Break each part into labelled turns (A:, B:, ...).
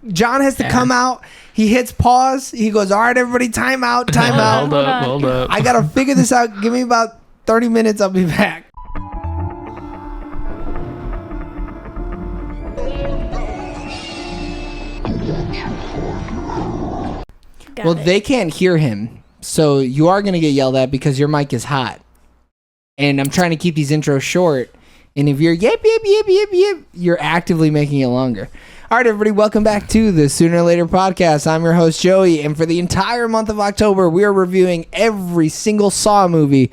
A: John has to come out. He hits pause. He goes, all right, everybody, time out.
B: Hold up.
A: I got to figure this out. Give me about 30 minutes. I'll be back. They can't hear him. So you are going to get yelled at because your mic is hot. And I'm trying to keep these intros short. And if you're yip, you're actively making it longer. All right, everybody, welcome back to the Sooner or Later podcast. I'm your host, Joey. And for the entire month of October, we are reviewing every single Saw movie.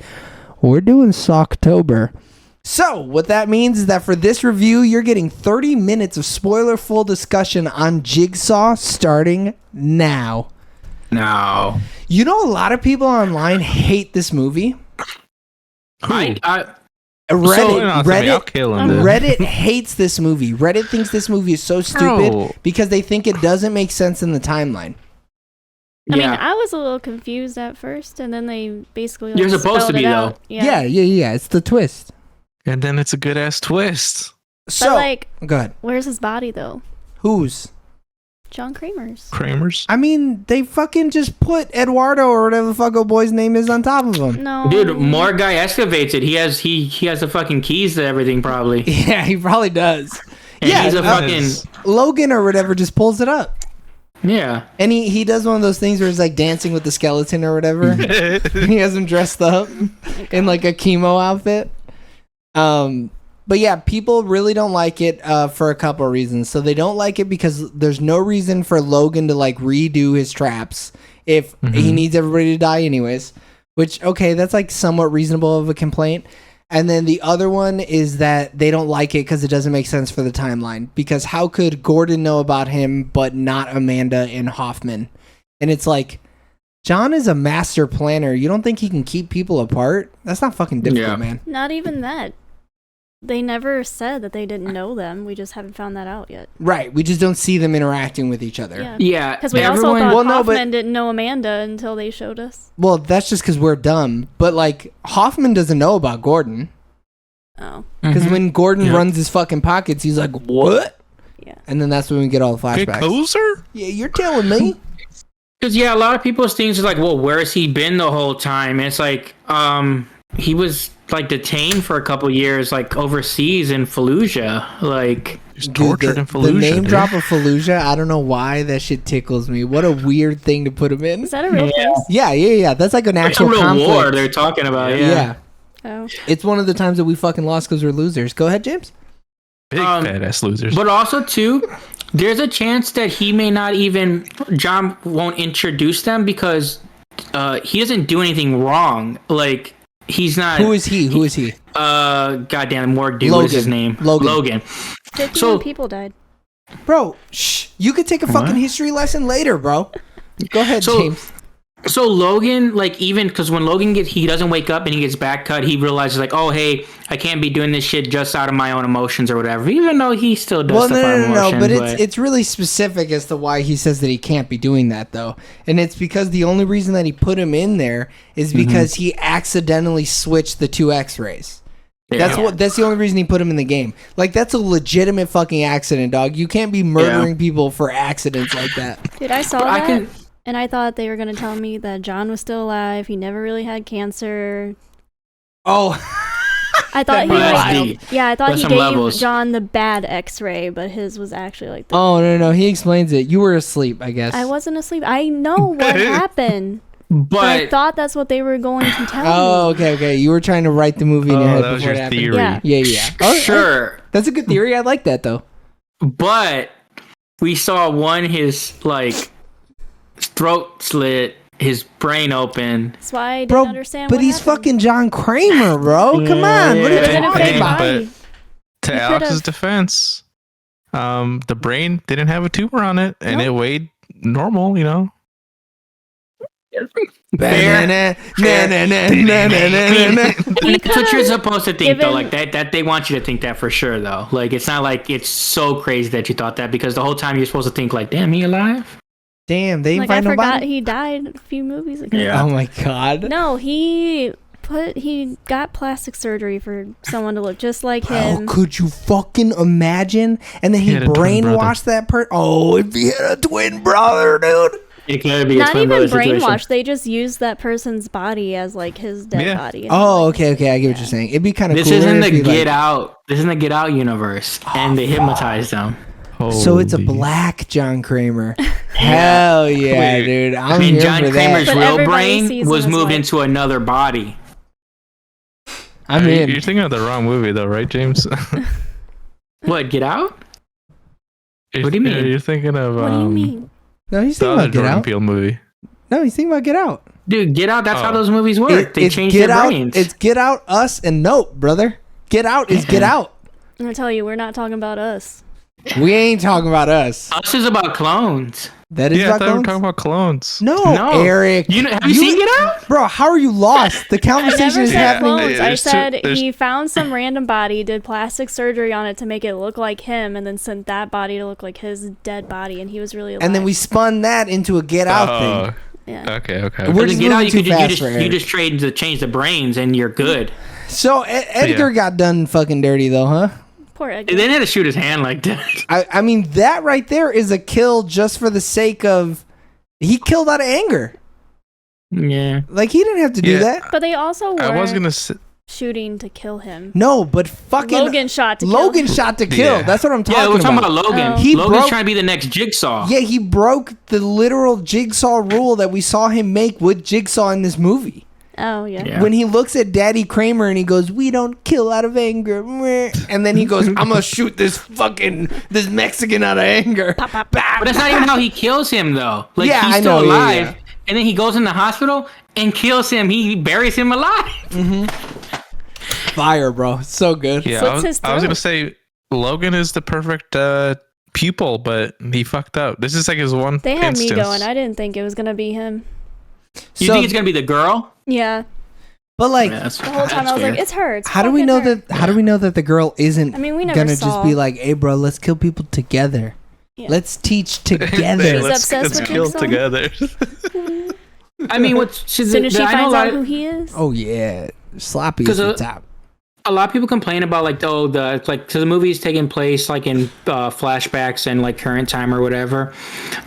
A: We're doing Sawctober. So what that means is that for this review, you're getting 30 minutes of spoiler-full discussion on Jigsaw starting now.
C: No.
A: You know, a lot of people online hate this movie. Reddit hates this movie. Reddit thinks this movie is so stupid because they think it doesn't make sense in the timeline.
D: I mean, I was a little confused at first, and then they basically
C: you're supposed to be though.
A: Yeah. It's the twist,
B: and then it's a good ass twist.
A: So, go ahead.
D: Where's his body though?
A: Whose?
D: John Kramer's.
A: I mean, they fucking just put Eduardo or whatever the fuck old boy's name is on top of him.
D: No,
C: dude, more guy excavates it. He has the fucking keys to everything, probably.
A: Yeah, he probably does.
C: And he's a fucking
A: Logan or whatever just pulls it up.
C: Yeah,
A: and he does one of those things where he's like dancing with the skeleton or whatever. He has him dressed up in like a chemo outfit. But yeah, people really don't like it for a couple of reasons. So they don't like it because there's no reason for Logan to like redo his traps if he needs everybody to die anyways. Which, okay, that's like somewhat reasonable of a complaint. And then the other one is that they don't like it because it doesn't make sense for the timeline. Because how could Gordon know about him but not Amanda and Hoffman? And it's like, John is a master planner. You don't think he can keep people apart? That's not fucking difficult, man.
D: Not even that. They never said that they didn't know them. We just haven't found that out yet.
A: Right. We just don't see them interacting with each other.
C: Yeah.
D: Because we also thought Hoffman didn't know Amanda until they showed us.
A: Well, that's just because we're dumb. But, like, Hoffman doesn't know about Gordon.
D: Oh.
A: Because when Gordon runs his fucking pockets, he's like, what?
D: Yeah.
A: And then that's when we get all the flashbacks.
B: Good poser?
A: Yeah, you're telling me.
C: Because, a lot of people's things are like, well, where has he been the whole time? And it's like, he was like detained for a couple years, like overseas in Fallujah. Like,
B: he's tortured in Fallujah.
A: The name drop of Fallujah, I don't know why that shit tickles me. What a weird thing to put him in.
D: Is that a real place?
A: Yeah. That's like an actual conflict.
C: War they're talking about. Yeah.
D: Oh.
A: It's one of the times that we fucking lost because we're losers. Go ahead, James.
B: Big fat ass losers.
C: But also too, there's a chance that he may not even John won't introduce them because he doesn't do anything wrong. Like. He's not.
A: Who is he?
C: Goddamn, more dude.
A: Logan.
C: What is his name?
A: Logan.
D: 51 people died.
A: Bro, you could take a fucking history lesson later, bro. Go ahead, James.
C: So Logan, like, even because when Logan he doesn't wake up and he gets back cut, he realizes like, oh hey, I can't be doing this shit just out of my own emotions or whatever. Even though he still does stuff out of emotions.
A: But it's really specific as to why he says that he can't be doing that though, and it's because the only reason that he put him in there is because he accidentally switched the two X-rays. Yeah. That's the only reason he put him in the game. Like, that's a legitimate fucking accident, dog. You can't be murdering people for accidents like that.
D: Dude, I saw that. And I thought they were going to tell me that John was still alive. He never really had cancer.
A: Oh.
D: I thought I thought he gave
C: levels.
D: John the bad X-ray, but his was actually like the
A: no. He explains it. You were asleep, I guess.
D: I wasn't asleep. I know what happened. But I thought that's what they were going to tell me.
A: Oh, okay. You were trying to write the movie in your head before it happened.
B: Theory.
D: Yeah.
A: Oh,
C: sure.
A: That's a good theory. I like that, though.
C: But we saw his, like, throat slit, his brain open.
D: That's why I didn't understand
A: but he's fucking John Kramer, bro. Come on. What are you talking about?
B: But to Alex's defense, the brain didn't have a tumor on it, and it weighed normal, you know?
C: That's what you're supposed to think, though. Like that they want you to think that for sure, though. Like, it's not like it's so crazy that you thought that, because the whole time you're supposed to think like, damn, he alive?
A: Damn, they
D: like,
A: find
D: I forgot
A: nobody?
D: he died a few movies ago.
C: Yeah.
A: Oh my god.
D: No, he he got plastic surgery for someone to look just like
A: Bro,
D: him.
A: could you fucking imagine? And then he
B: had a twin
A: brainwashed that person. Oh, if he had a twin brother, dude.
C: It could be a
D: Not
C: twin
D: even
C: brother situation.
D: brainwashed. They just used that person's body as like his dead
B: Yeah.
D: body.
A: Oh, okay. I get what you're saying. It'd be kind of
C: This
A: cool.
C: isn't the Get Out. This isn't the Get Out universe, and they hypnotized them.
A: So it's a
B: Holy-
A: black John Kramer. Hell yeah,
B: Wait.
A: dude. I'm
C: I mean,
A: here
C: John
A: for
C: Kramer's
A: that.
D: But
C: real
D: everybody sees
C: brain
D: him
C: was
D: as
C: moved
D: white.
C: into another body.
A: I'm in.
B: You're thinking of the wrong movie, though, right, James?
C: What? Get Out? What do you mean?
B: You're thinking of
D: What do you mean?
A: No, he's
B: the
A: thinking
B: other
A: about Get
B: Jordan
A: Out.
B: Peele movie.
A: No, he's thinking about Get Out.
C: Dude, Get Out. That's how
B: Oh.
C: those movies work. They
A: It's
C: changed
A: Get
C: their
A: Out.
C: brains.
A: It's Get Out, Us, and Nope, brother. Get Out is Get Out.
D: I'm gonna tell you, we're not talking about us.
A: We ain't talking about us.
C: Us is about clones.
A: That is
B: Yeah, I
A: about
B: thought we were
A: clones?
B: talking about clones.
A: No,
C: No.
A: Eric.
C: Have you seen Get Out?
A: Bro, how are you lost? The
D: I
A: conversation
D: never
A: is
D: said
A: happening.
D: clones. I
B: there's
D: said
B: there's-
D: he found some random body, did plastic surgery on it to make it look like him, and then sent that body to look like his dead body, and he was really alive.
A: And then we spun that into a Get Out thing.
D: Yeah.
B: Okay.
A: We're
C: Because
A: just
C: in Get Out,
A: moving
C: you
A: too
C: could you
A: fast
C: just
A: for
C: you
A: Eric.
C: just change the brains and you're good.
A: So Edgar got done fucking dirty though, huh?
D: Poor
C: They
D: Edgar.
C: didn't have to shoot his hand like that.
A: I mean, that right there is a kill just for the sake of he killed out of anger.
C: Yeah.
A: Like he didn't have to do
B: Yeah.
A: that.
D: But they also
B: I was
D: were
B: gonna say,
D: shooting to kill him.
A: No, but fucking
D: Logan shot to kill
A: Logan
D: him.
A: shot to kill.
B: Yeah.
A: That's what I'm talking
C: Yeah, we're talking
A: about.
C: about Logan.
D: Oh.
A: He
C: Logan's
A: broke-
C: trying to be the next Jigsaw.
A: Yeah, he broke the literal Jigsaw rule that we saw him make with Jigsaw in this movie.
D: Oh, yeah.
C: Yeah.
A: When he looks at Daddy Kramer and he goes, "We don't kill out of anger," meh. And then he goes, "I'm gonna shoot this Mexican out of anger."
D: Pop, pop.
A: Bah,
C: But that's not even how he kills him, though. Like,
A: Yeah,
C: he's
A: I
C: still
A: know, yeah,
C: alive,
A: yeah.
C: and then he goes in the hospital and kills him. He buries him alive.
A: Fire, bro. So good.
B: yeah,
D: Slits his
B: I was gonna
D: throat.
B: say Logan is the perfect pupil, but he fucked up. This is like his one.
D: They had
B: instance.
D: me going. I didn't think it was going to be him.
C: You
A: So-
C: think it's gonna be the girl?
D: Yeah.
A: But like,
C: Yeah, that's-
D: The whole time
C: that's
D: I was like,
C: fair.
D: it's her. It's
A: how do we
D: fucking
A: know
D: her.
A: that? How do we know that the girl isn't
D: I mean, we never
A: gonna
D: saw.
A: just be like, "Hey, bro, let's kill people together.
D: Yeah.
A: Let's teach
B: Hey,
A: together."
D: He's
B: let's
D: obsessed with
B: kill
D: Jigsaw?
B: together.
C: I mean, what's
D: As soon as she
C: I know
D: finds
C: a lot
D: out
C: of-
D: who he is.
A: Oh yeah, sloppy is
C: 'Cause,
A: the top.
C: a lot of people complain about like so the movie's taking place like in flashbacks and like current time or whatever,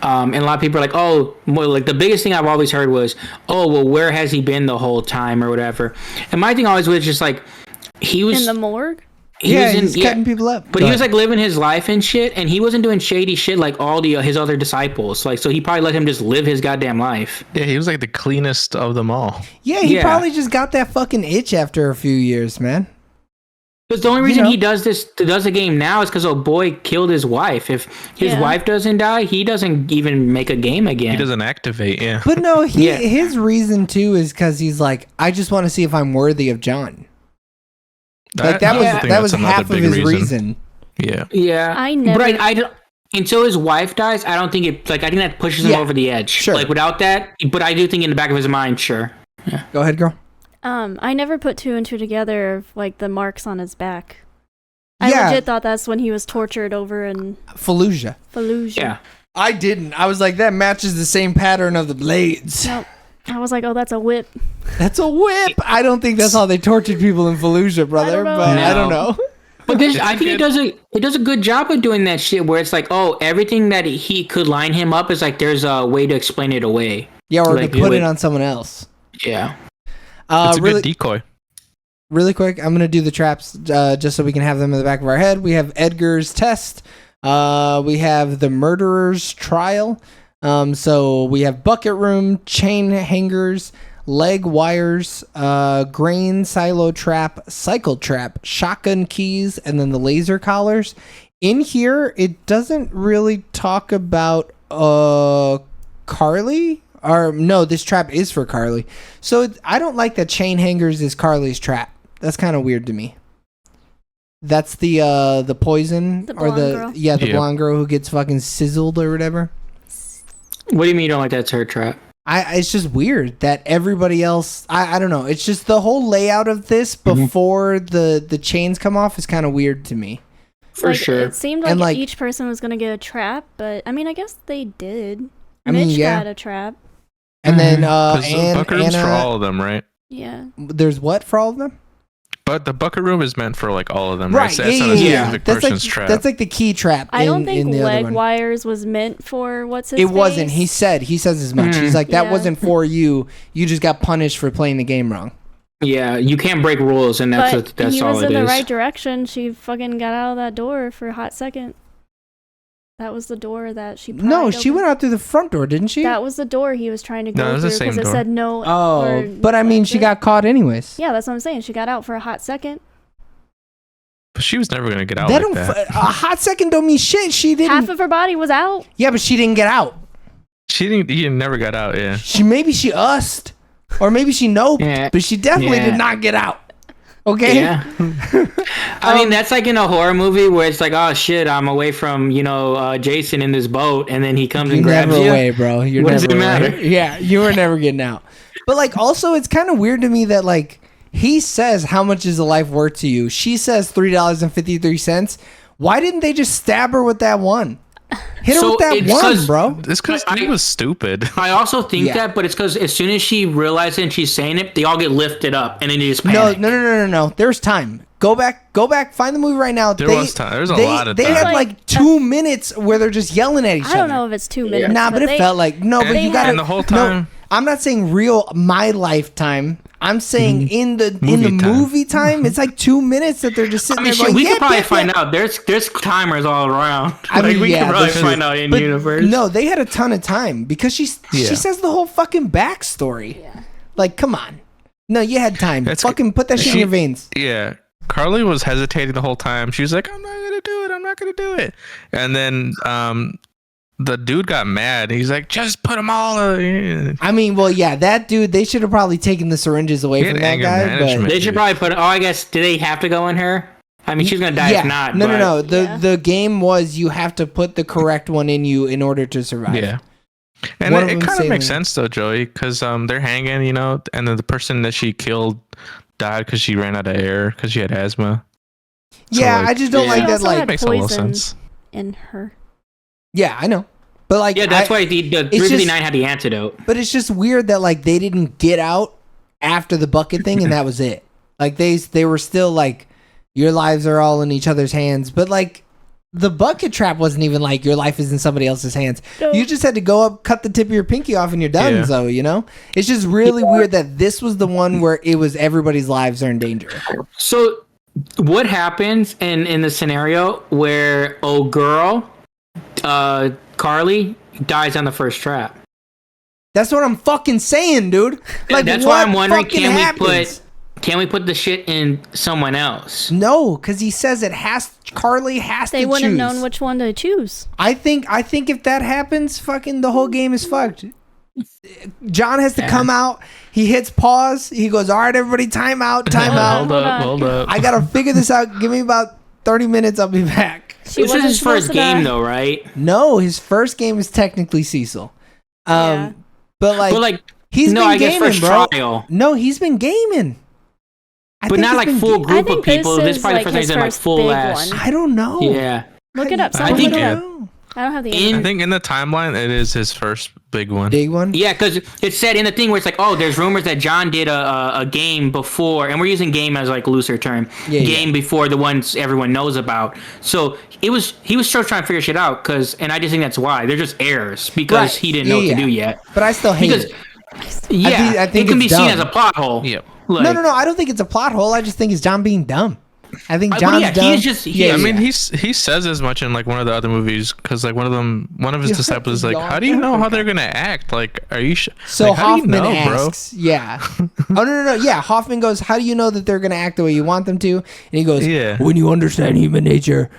C: and a lot of people are like, oh, well, like the biggest thing I've always heard was, oh, well, where has he been the whole time or whatever, and my thing always was just like he was
D: In the morgue?
A: He's cutting people up.
C: but he was like living his life and shit, and he wasn't doing shady shit like all his other disciples, like, so he probably let him just live his goddamn life.
B: Yeah, he was like the cleanest of them all.
A: yeah, he
C: yeah.
A: probably just got that fucking itch after a few years, man.
C: Because the only reason
A: know.
C: he does the game now is because boy killed his wife. If his
D: Yeah.
C: wife doesn't die, he doesn't even make a game again.
B: He doesn't activate. Yeah.
A: But no,
C: Yeah.
A: his reason too is because he's like, I just want to see if I'm worthy of John. Like that
B: I
A: was
B: think
A: that was
B: that's another
A: half of
B: big
A: his reason.
B: Yeah.
C: Yeah,
D: I never-
C: But I don't, until his wife dies, I don't think it. Like, I think that pushes him
A: Yeah,
C: over the edge.
A: sure.
C: Like without that, but I do think in the back of his mind, sure.
A: Go ahead, girl.
D: I never put two and two together of like the marks on his back. I
A: Yeah.
D: legit thought that's when he was tortured over in
A: Fallujah.
D: Fallujah.
C: Yeah,
A: I didn't. I was like, that matches the same pattern of the blades.
D: Nope. I was like, oh, that's a whip.
A: That's a whip. I don't think that's how they tortured people in Fallujah, brother.
D: know.
A: But I
C: No.
A: don't know.
C: but this, I think it does a good job of doing that shit where it's like, oh, everything that he could line him up is like there's a way to explain it away.
A: Yeah, or
C: Like,
A: to put
C: wait.
A: it on someone else.
C: Yeah.
B: It's a
A: Really,
B: good decoy.
A: really quick, I'm gonna do the traps just so we can have them in the back of our head. We have Edgar's test. We have the murderer's trial. So we have bucket room, chain hangers, leg wires, grain silo trap, cycle trap, shotgun keys, and then the laser collars. In here, it doesn't really talk about Carly. Or no, this trap is for Carly. So I don't like that chain hangers is Carly's trap. That's kind of weird to me. That's the poison
D: The
A: or
D: blonde girl?
A: the
B: Yep.
A: blonde girl who gets fucking sizzled or whatever.
C: What do you mean you don't like that turd trap?
A: It's just weird that everybody else. I don't know. It's just the whole layout of this
C: Mm-hmm.
A: before the chains come off is kind of weird to me.
C: For
D: Like,
C: sure.
D: It seemed like,
A: And, like-
D: each person was gonna get a trap, but I mean, I guess they did.
A: I mean,
D: Mitch
A: yeah.
D: got a trap.
A: And then
B: Because
A: and
B: bucket rooms for
A: Anna.
B: all of them, right?
D: Yeah.
A: There's what for all of them?
B: But the bucket room is meant for like all of them,
A: Right?
B: That's not a specific
A: That's
B: person's
A: like
B: trap.
A: that's like the key trap.
D: I don't think
A: in the other
D: leg
A: one.
D: wires was meant for what's his
A: It wasn't.
D: face.
A: He says as much. He's like, that
D: Yeah.
A: wasn't for you. You just got punished for playing the game wrong.
C: Yeah, you can't break rules, and that's
D: But he
C: all
D: was
C: it
D: in the
C: is.
D: right direction. She fucking got out of that door for a hot second. That was the door that she.
A: No,
D: pried
A: she
D: open.
A: went out through the front door, didn't she?
D: That was the door he was trying to
B: No,
D: go
B: it was the
D: through
B: same
D: because it
B: door.
D: said no.
A: Oh,
D: or
A: but I mean, she
D: exit.
A: got caught anyways.
D: Yeah, that's what I'm saying. She got out for a hot second.
B: But she was never gonna get out
A: That
B: like
A: don't
B: that.
A: a hot second don't mean shit. She didn't.
D: Half of her body was out.
A: Yeah, but she didn't get out.
B: He never got out. Yeah.
A: Maybe she ussed, or maybe she noped,
C: Yeah.
A: but she definitely
C: Yeah.
A: did not get out. Okay.
C: Yeah. I mean, that's like in a horror movie where it's like, oh shit, I'm away from Jason in this boat, and then he comes
A: You're
C: and grabs
A: never
C: you.
A: away, bro. You're
C: What
A: never
C: does it
A: away.
C: matter?
A: Yeah, you were never getting out. But like, also, it's kind of weird to me that like he says, "How much is a life worth to you?" She says $3.53. Why didn't they just stab her with that one? Hit her
C: So
A: with that
C: it's
A: one,
C: 'cause-
A: bro.
B: It's because he was stupid.
C: I also think
A: Yeah.
C: that, but it's because as soon as she realizes and she's saying it, they all get lifted up, and then they just
A: No,
C: panic.
A: no. There's time. Go back. Find the movie right now.
B: There was time. There was a lot of
A: They
B: time.
A: had
D: Like,
A: like 2 minutes where they're just yelling at each other.
D: I don't know if it's 2 minutes.
A: Nah, but it
D: they-
A: felt like no. But
B: And-
A: you got
B: and the whole time-
A: I'm not saying real my lifetime. I'm saying in the
B: Movie time.
A: movie time, it's like 2 minutes that they're just sitting
C: I mean,
A: there
C: shit,
A: going.
C: we
A: "Yep,
C: could probably
A: yep,
C: find
A: yep."
C: out. There's timers all around.
A: I mean,
C: we
A: yeah,
C: could probably
A: there's-
C: find out in
A: but
C: universe.
A: No, they had a ton of time because she
B: Yeah.
A: says the whole fucking backstory.
D: Yeah.
A: Like, come on. No, you had time.
B: That's-
A: fucking put that shit in
B: she-
A: your veins.
B: Yeah. Carly was hesitating the whole time. She was like, I'm not gonna do it. I'm not gonna do it. And then the dude got mad. He's like, just put them all.
A: I mean, well, yeah, that dude. They should have probably taken the syringes away
B: He
A: from
B: had
A: that
B: anger
A: guy.
B: management.
C: They should probably put. Oh, I guess. Do they have to go in her? I mean, she's gonna die
A: yeah,
C: if not.
A: no,
C: but-
A: no.
D: Yeah.
A: The game was you have to put the correct one in you in order to survive.
B: Yeah. And
A: One of
B: it
A: them
B: kind of
A: saving-
B: makes sense though, Joey, because they're hanging, and then the person that she killed died because she ran out of air because she had asthma. So,
A: Yeah,
B: like,
A: I just don't
C: yeah.
A: like
D: She
A: that.
D: also
A: Like,
D: had
B: makes a little
D: poison.
B: sense.
D: in her.
A: yeah, I know, but like,
C: Yeah, that's
A: I-
C: why the
A: just-
C: 359 had the antidote.
A: But it's just weird that like they didn't get out after the bucket thing, and that was it. Like they were still like, your lives are all in each other's hands, but like. The bucket trap wasn't even like your life is in somebody else's hands.
D: No.
A: You just had to go up, cut the tip of your pinky off, and you're done.
B: Yeah.
A: So it's just really weird that this was the one where it was everybody's lives are in danger.
C: So, what happens in the scenario where girl, Carly dies on the first trap?
A: That's what I'm fucking saying, dude. Like
C: That's why
A: what
C: I'm wondering,
A: fucking
C: can
A: happens?
C: we put the shit in someone else?
A: No, because he says Carly has
D: They
A: to
D: wouldn't
A: choose.
D: have known which one to choose.
A: I think if that happens, fucking the whole game is fucked. John has to come out. He hits pause. He goes, "All right, everybody, time out, time out.
B: Hold up.
A: I gotta figure this out. Give me about 30 minutes. I'll be back."
D: She
C: This is
D: wasn't
C: his first
D: supposed to
C: game,
D: die.
C: though, right?
A: No, his first game is technically Cecil.
D: Yeah.
A: But like,
C: But like,
A: he's
C: no,
A: been
C: I guess
A: gaming,
C: first
A: bro.
C: trial,
A: No, he's been gaming. I
C: but
A: think
C: not
A: he's
C: like
A: been
C: full
A: ga-
D: I
C: group
D: think
C: of people.
D: this
C: This is
D: is,
C: probably
D: like,
C: the first time
D: his
C: he's in like
D: first
C: full
D: big
C: ass.
D: one.
A: I don't know.
C: Yeah.
D: Look it up.
C: I
D: Someone
C: think-
D: look it
B: yeah.
D: up.
A: know.
D: I don't have the
C: In-
B: I
D: answer.
B: think in the timeline, it is his first big one.
A: Big one.
C: Yeah, because it said in the thing where it's like, oh, there's rumors that John did a game before, and we're using game as like a looser term.
A: Yeah,
C: game before the ones everyone knows about. So he was still trying to figure shit out and I just think that's why they're just errors because
A: Right.
C: he didn't know what to do yet.
A: But I still hate
C: Because
A: it.
C: yeah,
A: I think
C: it can
A: it's
C: be seen
A: dumb.
C: as a plot hole.
B: Yep.
C: Like,
A: No. I don't think it's a plot hole. I just think it's John being dumb. I think
C: But
A: John's
C: yeah,
A: dumb.
C: he's just- he-
B: I mean,
A: yeah.
B: he says as much in like one of the other movies because like one of his
A: You
B: disciples is
A: have
B: like,
A: to
B: how do you know
A: yawn.
B: how they're gonna act? Like, are you
A: So
B: like, how do you
A: Hoffman
B: know, bro?
A: asks, yeah. Oh no. Yeah, Hoffman goes, "How do you know that they're gonna act the way you want them to?" And he goes,
B: Yeah.
A: "When you understand human nature."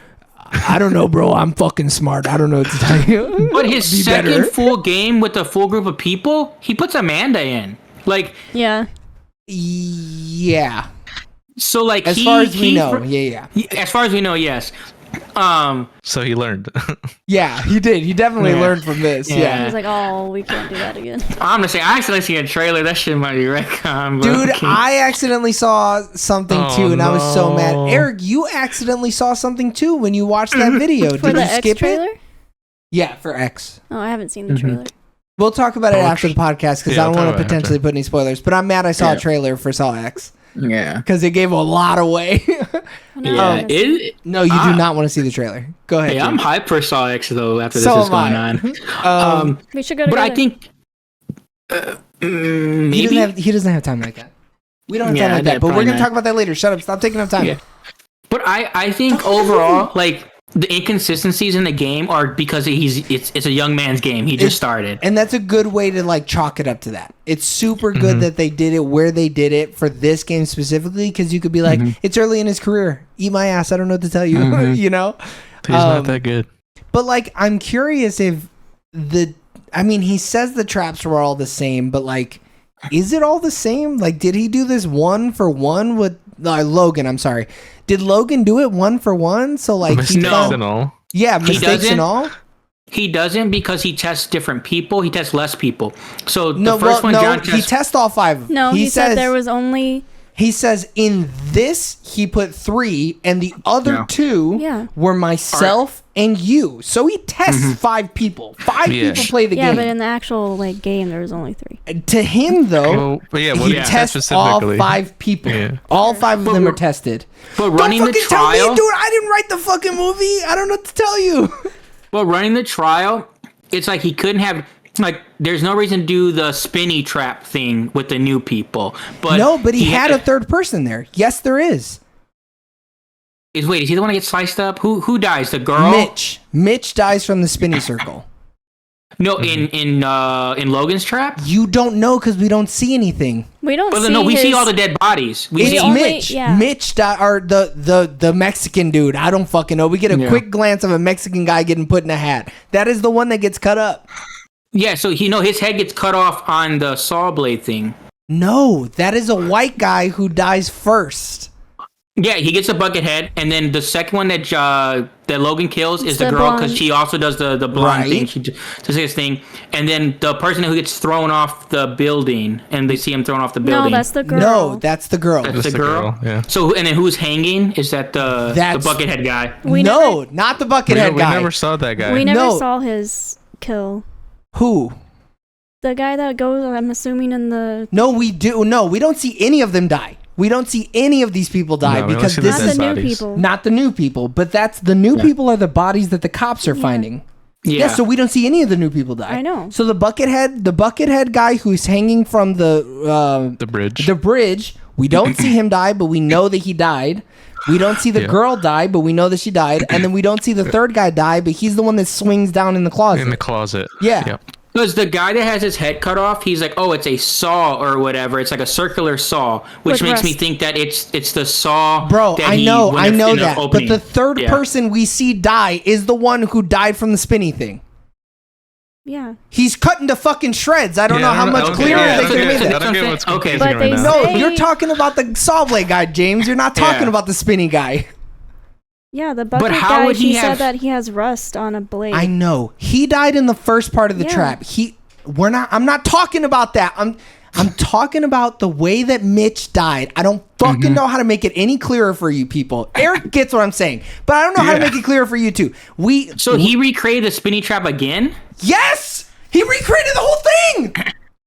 A: I don't know, bro. I'm fucking smart. I don't know what to tell you.
C: But his
A: Be
C: second
A: better.
C: full game with a full group of people, he puts Amanda in. Like,
D: Yeah.
A: Yeah.
C: so like
A: As far as we know, yeah.
C: As far as we know, yes.
B: So he learned.
A: Yeah, he did. He definitely
C: Yeah.
A: learned from this.
C: Yeah.
A: Yeah.
D: He was like, oh, we can't do that again.
C: I'm gonna say I accidentally seen a trailer. That shit might be retcon. but
A: Dude,
C: okay.
A: I accidentally saw something
B: Oh,
A: too, and I was so mad.
B: no.
A: Eric, you accidentally saw something too when you watched that video.
D: For
A: Did
D: the
A: you
D: X
A: skip
D: trailer?
A: it? Yeah, for X.
D: Oh, I haven't seen the trailer.
A: We'll talk about it after the podcast because I don't want to potentially
B: after.
A: put any spoilers. But I'm mad I saw a trailer for Saw X
C: Yeah.
A: because it gave a lot away.
C: Yeah.
A: No, you do not want to see the trailer. Go ahead.
C: Hey, I'm hyped for Saw X though. After
A: So
C: this is
A: am
C: going
A: I.
C: on,
D: We should go
C: but I
D: together.
C: think maybe.
A: He doesn't have time like that. We don't have time like that. But we're
C: probably
A: gonna
C: not.
A: talk about that later. Shut up. Stop taking up time.
C: Yeah. But I think overall, like the inconsistencies in the game are because it's a young man's game. He just started.
A: And that's a good way to like chalk it up to that. It's super good that they did it where they did it for this game specifically because you could be like, it's early in his career. Eat my ass. I don't know what to tell you. You know?
B: He's not that good.
A: But like, I'm curious if he says the traps were all the same, but like, is it all the same? Like, did he do this 1-for-1 with Logan? I'm sorry. Did Logan do it 1-for-1? So like,
B: Mistakes and all.
A: Yeah, mistakes and all.
C: He doesn't because he tests different people. He tests less people. So
A: No,
C: the first one, John
A: he
C: tests.
A: tests all 5.
D: No, he said there was only.
A: He says in this he put 3, and the other 2 were myself and you. So he tests 5 people. 5 people play the game.
D: Yeah, but in the actual like game, there was only 3.
A: To him though, he tests all 5 people. Yeah. All 5 of them are tested.
C: But running
A: Don't
C: the
A: fucking tell
C: trial,
A: me, dude. I didn't write the fucking movie. I don't know what to tell you.
C: But running the trial, it's like he couldn't have. Like, there's no reason to do the spinny trap thing with the new people. But
A: no, but he had a third person there. Yes, there is.
C: Is he the one that gets sliced up? Who dies? The girl?
A: Mitch dies from the spinny circle.
C: No, in Logan's trap?
A: You don't know because we don't see anything.
D: We don't see
C: No, we see all the dead bodies. We
A: It's
C: see
A: Mitch. Mitch died, or the Mexican dude. I don't fucking know. We get a quick glance of a Mexican guy getting put in a hat. That is the one that gets cut up.
C: Yeah, so his head gets cut off on the saw blade thing.
A: No, that is a white guy who dies first.
C: Yeah, he gets a bucket head, and then the second one that Logan kills is the girl because she also does the blonde thing. She does his thing, and then the person who gets thrown off the building, and they see him thrown off the building.
D: No, that's the girl.
A: No, that's the girl.
C: That's the girl.
B: Yeah.
C: So and then who's hanging? Is that the buckethead guy?
A: Not the buckethead guy.
B: We never saw that guy.
D: We never saw his kill.
A: Who?
D: The guy that goes, I'm assuming, in the.
A: No, we do. No, we don't see any of them die. We don't see any of these people die because this
D: not
A: is
D: the new people.
A: Not the new people, but that's the new people are the bodies that the cops are finding. Yeah, so we don't see any of the new people die.
D: I know.
A: So the buckethead guy who's hanging from the bridge, we don't see him die, but we know that he died. We don't see the girl die, but we know that she died, and then we don't see the third guy die, but he's the one that swings down in the closet.
B: In the closet.
A: Yeah.
B: Yep.
C: Because the guy that has his head cut off, he's like, oh, it's a saw or whatever. It's like a circular saw, which makes me think that it's the saw.
A: Bro,
C: that
A: I know that.
C: Opening.
A: But the third person we see die is the one who died from the spinny thing.
D: Yeah.
A: He's cut into fucking shreds. I don't know how much clearer they can make
B: I don't get what's confusing
D: But
B: right now.
A: No, you're talking about the saw blade guy, James. You're not talking about the spinny guy.
D: Yeah, the bucket guy, he said that he has rust on a blade.
A: I know. He died in the first part of the trap. I'm not talking about that. I'm talking about the way that Mitch died. I don't fucking know how to make it any clearer for you people. Eric gets what I'm saying, but I don't know how to make it clearer for you too.
C: He recreated the spinny trap again?
A: Yes! He recreated the whole thing!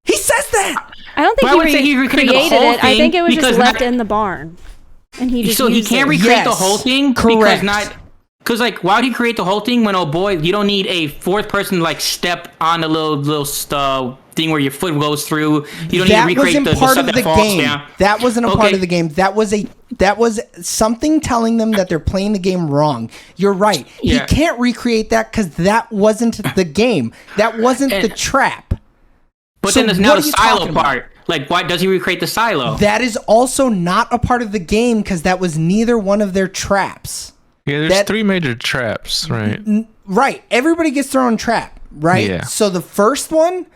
A: He says that!
D: I don't think he recreated it. I think it was just left in the barn. And he just
C: he can't recreate the whole thing?
A: Correct.
C: Because why would he create the whole thing when, oh boy, you don't need a fourth person to step on the little thing where your foot goes through. You don't need to recreate the stuff that falls down.
A: That wasn't a part of the game. That was something telling them that they're playing the game wrong. You're right.
C: Yeah.
A: He can't recreate that because that wasn't the game. That wasn't the trap.
C: But then there's now the silo part. Why does he recreate the silo?
A: That is also not a part of the game because that was neither one of their traps.
B: Yeah, there's 3 major traps, right?
A: Right. Everybody gets their own trap, right? Yeah. So the first one,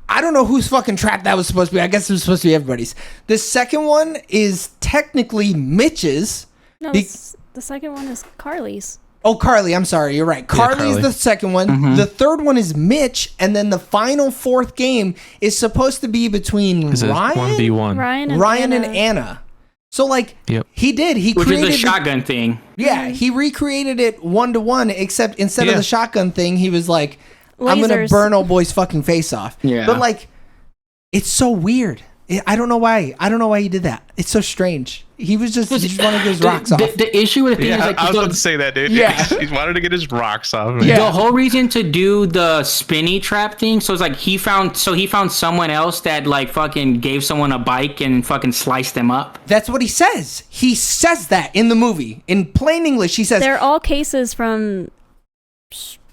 A: I don't know whose fucking trap that was supposed to be. I guess it was supposed to be everybody's. The second one is technically Mitch's.
D: No, the second one is Carly's.
A: Oh, Carly, I'm sorry. You're right. Carly's the second one. Mm-hmm. The third one is Mitch. And then the final fourth game is supposed to be between Ryan and Anna. So, he did. He
C: Which
A: created
C: is the shotgun thing.
A: Yeah, he recreated it 1-to-1, except instead of the shotgun thing, he was like, I'm gonna
D: lasers.
A: burn old boy's fucking face off.
C: Yeah.
A: But like, it's so weird. I don't know why. I don't know why he did that. It's so strange. He just wanted to get his rocks off.
C: The issue with the thing is like
B: I was about to say that, dude.
A: Yeah.
B: He wanted to get his rocks off. Man.
A: Yeah.
C: the whole reason to do the spinny trap thing. So it's like he found someone else that like fucking gave someone a bike and fucking sliced them up.
A: That's what he says. He says that in the movie. In plain English, he says,
D: They're all cases from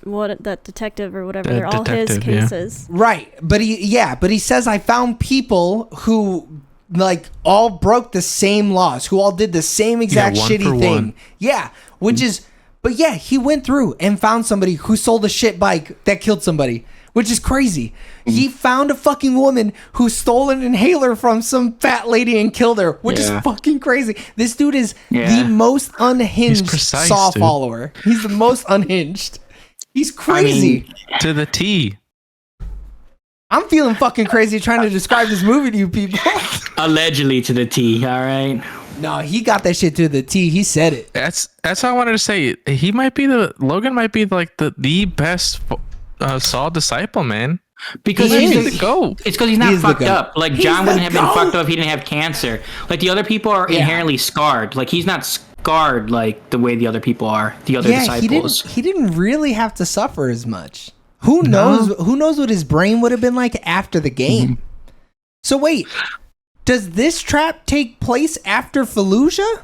D: that detective or whatever. They're all his
B: detective, yeah.
D: cases.
A: right. But he says, I found people who like all broke the same laws, who all did the same exact
B: one
A: shitty
B: for
A: thing.
B: one.
A: Yeah. Which is, but yeah, he went through and found somebody who sold a shit bike that killed somebody, which is crazy. He found a fucking woman who stole an inhaler from some fat lady and killed her, which is fucking crazy. This dude is the most unhinged
B: precise,
A: Saw
B: dude.
A: follower. He's the most unhinged. He's crazy.
B: To the T.
A: I'm feeling fucking crazy trying to describe this movie to you people.
C: Allegedly to the T. All right.
A: No, he got that shit to the T. He said it.
B: That's how I wanted to say. Logan might be like the best Saw disciple, man.
C: Because
A: He
C: he's
A: is.
C: the
B: GOAT.
C: It's because he's
A: He
C: not
A: is the
C: fucked
A: GOAT.
C: up. Like
A: He's
C: John
A: the
C: wouldn't have been
A: GOAT.
C: fucked up if he didn't have cancer. Like the other people are inherently scarred. Like he's not scarred like the way the other people are. The other disciples.
A: he didn't really have to suffer as much. Who knows what his brain would have been like after the game. So wait, does this trap take place after Fallujah?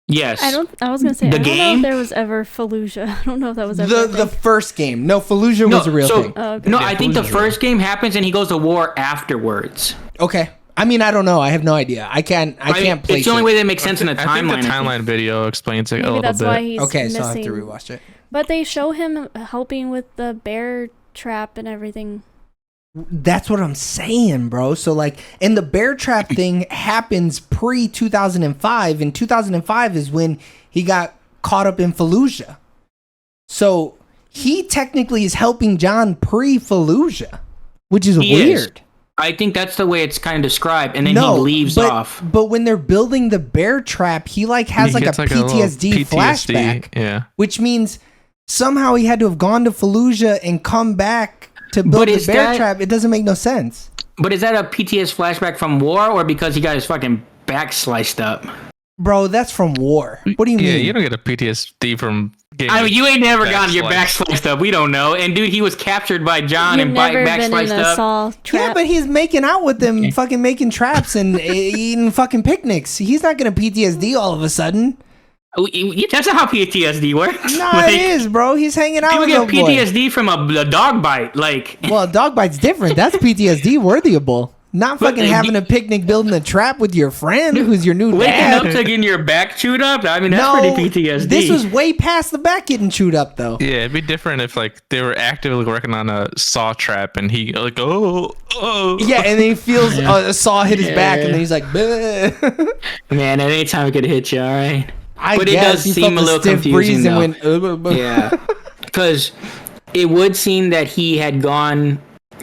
C: Yes.
D: I was gonna say,
C: The
D: I don't know
C: game?
D: if there was ever Fallujah. I don't know if that was ever
A: The first game. No, Fallujah was a real thing.
D: Oh, okay.
C: No,
B: Yeah,
C: I think the
B: Fallujah's
C: first game happens and he goes to war afterwards.
A: Okay. I mean, I don't know. I have no idea. I can't place
C: It's the only
A: it.
C: way that makes sense in the
B: I think
C: timeline.
B: the timeline video explains it a
D: Maybe
B: little
D: that's
B: bit.
D: why he's
A: Okay,
D: missing.
A: so I'll have to rewatch it.
D: But they show him helping with the bear trap and everything.
A: That's what I'm saying, bro. So like, and the bear trap thing happens pre 2005, and 2005 is when he got caught up in Fallujah. So he technically is helping John pre Fallujah, which is
C: He
A: weird.
C: is. I think that's the way it's kind of described, and then he leaves off.
A: But when they're building the bear trap, he like has
B: He
A: like a
B: gets, little
A: PTSD flashback,
B: Yeah.
A: which means somehow he had to have gone to Fallujah and come back to build the
C: is
A: bear
C: that-
A: trap. It doesn't make no sense.
C: But is that a PTS flashback from war, or because he got his fucking back sliced up?
A: Bro, that's from war. What do you
B: Yeah,
A: mean?
B: you don't get a PTSD from getting
C: I mean, you ain't never gotten your
B: back
C: back sliced up. We don't know. And dude, he was captured by John
D: You've
C: and
D: never
C: back
D: been
C: sliced
D: in a
C: up.
D: Saw
A: Yeah,
D: trap.
A: but he's making out with them, fucking making traps and eating fucking picnics. He's not gonna PTSD all of a sudden.
C: That's not how PTSD works.
A: Nah,
C: Like,
A: it is, bro. He's hanging out
C: people
A: with
C: get
A: old boy.
C: PTSD from a dog bite. Like,
A: Well, a dog bite's different. That's PTSD worthyable. Not
C: But,
A: fucking having a picnic, building a trap with your friend who's your new
C: waking
A: dad.
C: up to getting your back chewed up. I mean, that's
A: No,
C: pretty PTSD.
A: this was way past the back getting chewed up, though.
B: Yeah, it'd be different if like they were actively working on a saw trap and he like oh.
A: Yeah, and then he feels a saw hit his back, and then he's like, "Bleh."
C: Man, at any time it could hit you. All right.
A: I
C: But it
A: guess
C: does
A: he
C: seem
A: felt
C: a little
A: stiff
C: confusing,
A: breeze and
C: though.
A: went,
C: Yeah, because it would seem that he had gone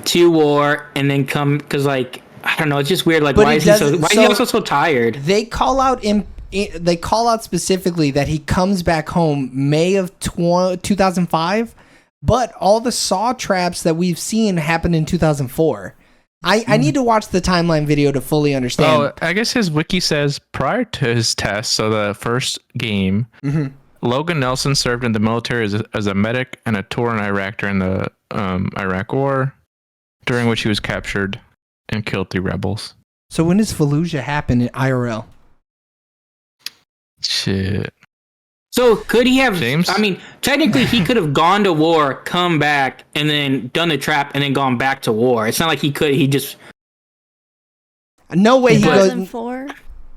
C: to war and then come because like I don't know, it's just weird. Like
A: But
C: why
A: it
C: is he so?
A: doesn't-
C: Why is he also so tired?
A: They call out they call out specifically that he comes back home May of 2005, but all the saw traps that we've seen happened in 2004. I need to watch the timeline video to fully understand.
B: Oh, I guess his wiki says prior to his test, so the first game, Logan Nelson served in the military as a medic and a tour in Iraq during the Iraq War, during which he was captured and killed 3 rebels.
A: So when does Fallujah happen in IRL?
B: Shit.
C: So could he have?
B: James?
C: I mean, technically, he could have gone to war, come back, and then done the trap, and then gone back to war. It's not like he could. He just
A: No way he goes.
D: 2004.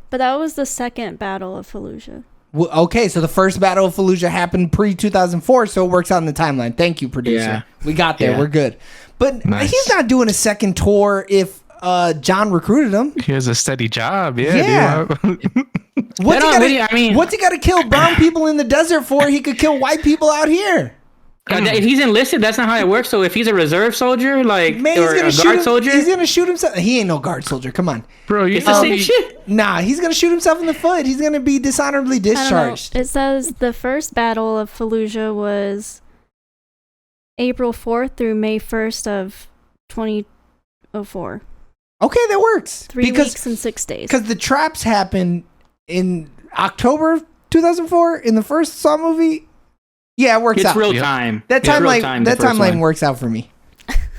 D: But that was the second battle of Fallujah.
A: Okay, so the first battle of Fallujah happened pre 2004, so it works out in the timeline. Thank you, producer.
C: Yeah.
A: We got there.
C: Yeah.
A: We're good. But
B: Nice.
A: he's not doing a second tour if John recruited him.
B: He has a steady job.
A: Yeah.
B: Dude.
A: What's he
C: don't
A: gotta,
C: really- I mean-
A: what's he got to kill brown people in the desert for? He could kill white people out here.
C: if he's enlisted, that's not how it works. So if he's a reserve soldier, like
A: Man,
C: or a guard soldier,
A: He's gonna shoot himself. He ain't no guard soldier. Come on.
B: Bro, you
C: it's the
B: know,
C: same shit.
A: Nah, he's gonna shoot himself in the foot. He's gonna be dishonorably
D: I don't know.
A: discharged.
D: It says the first battle of Fallujah was April 4th through May 1st of 2004.
A: Okay, that works.
D: 3 weeks and 6 days.
A: Because the traps happened in October of 2004 in the first Saw movie. Yeah, it works out.
C: It's real time.
A: That
C: It's real
A: timeline,
C: time,
A: that
C: the first
A: timeline
C: one.
A: works out for me.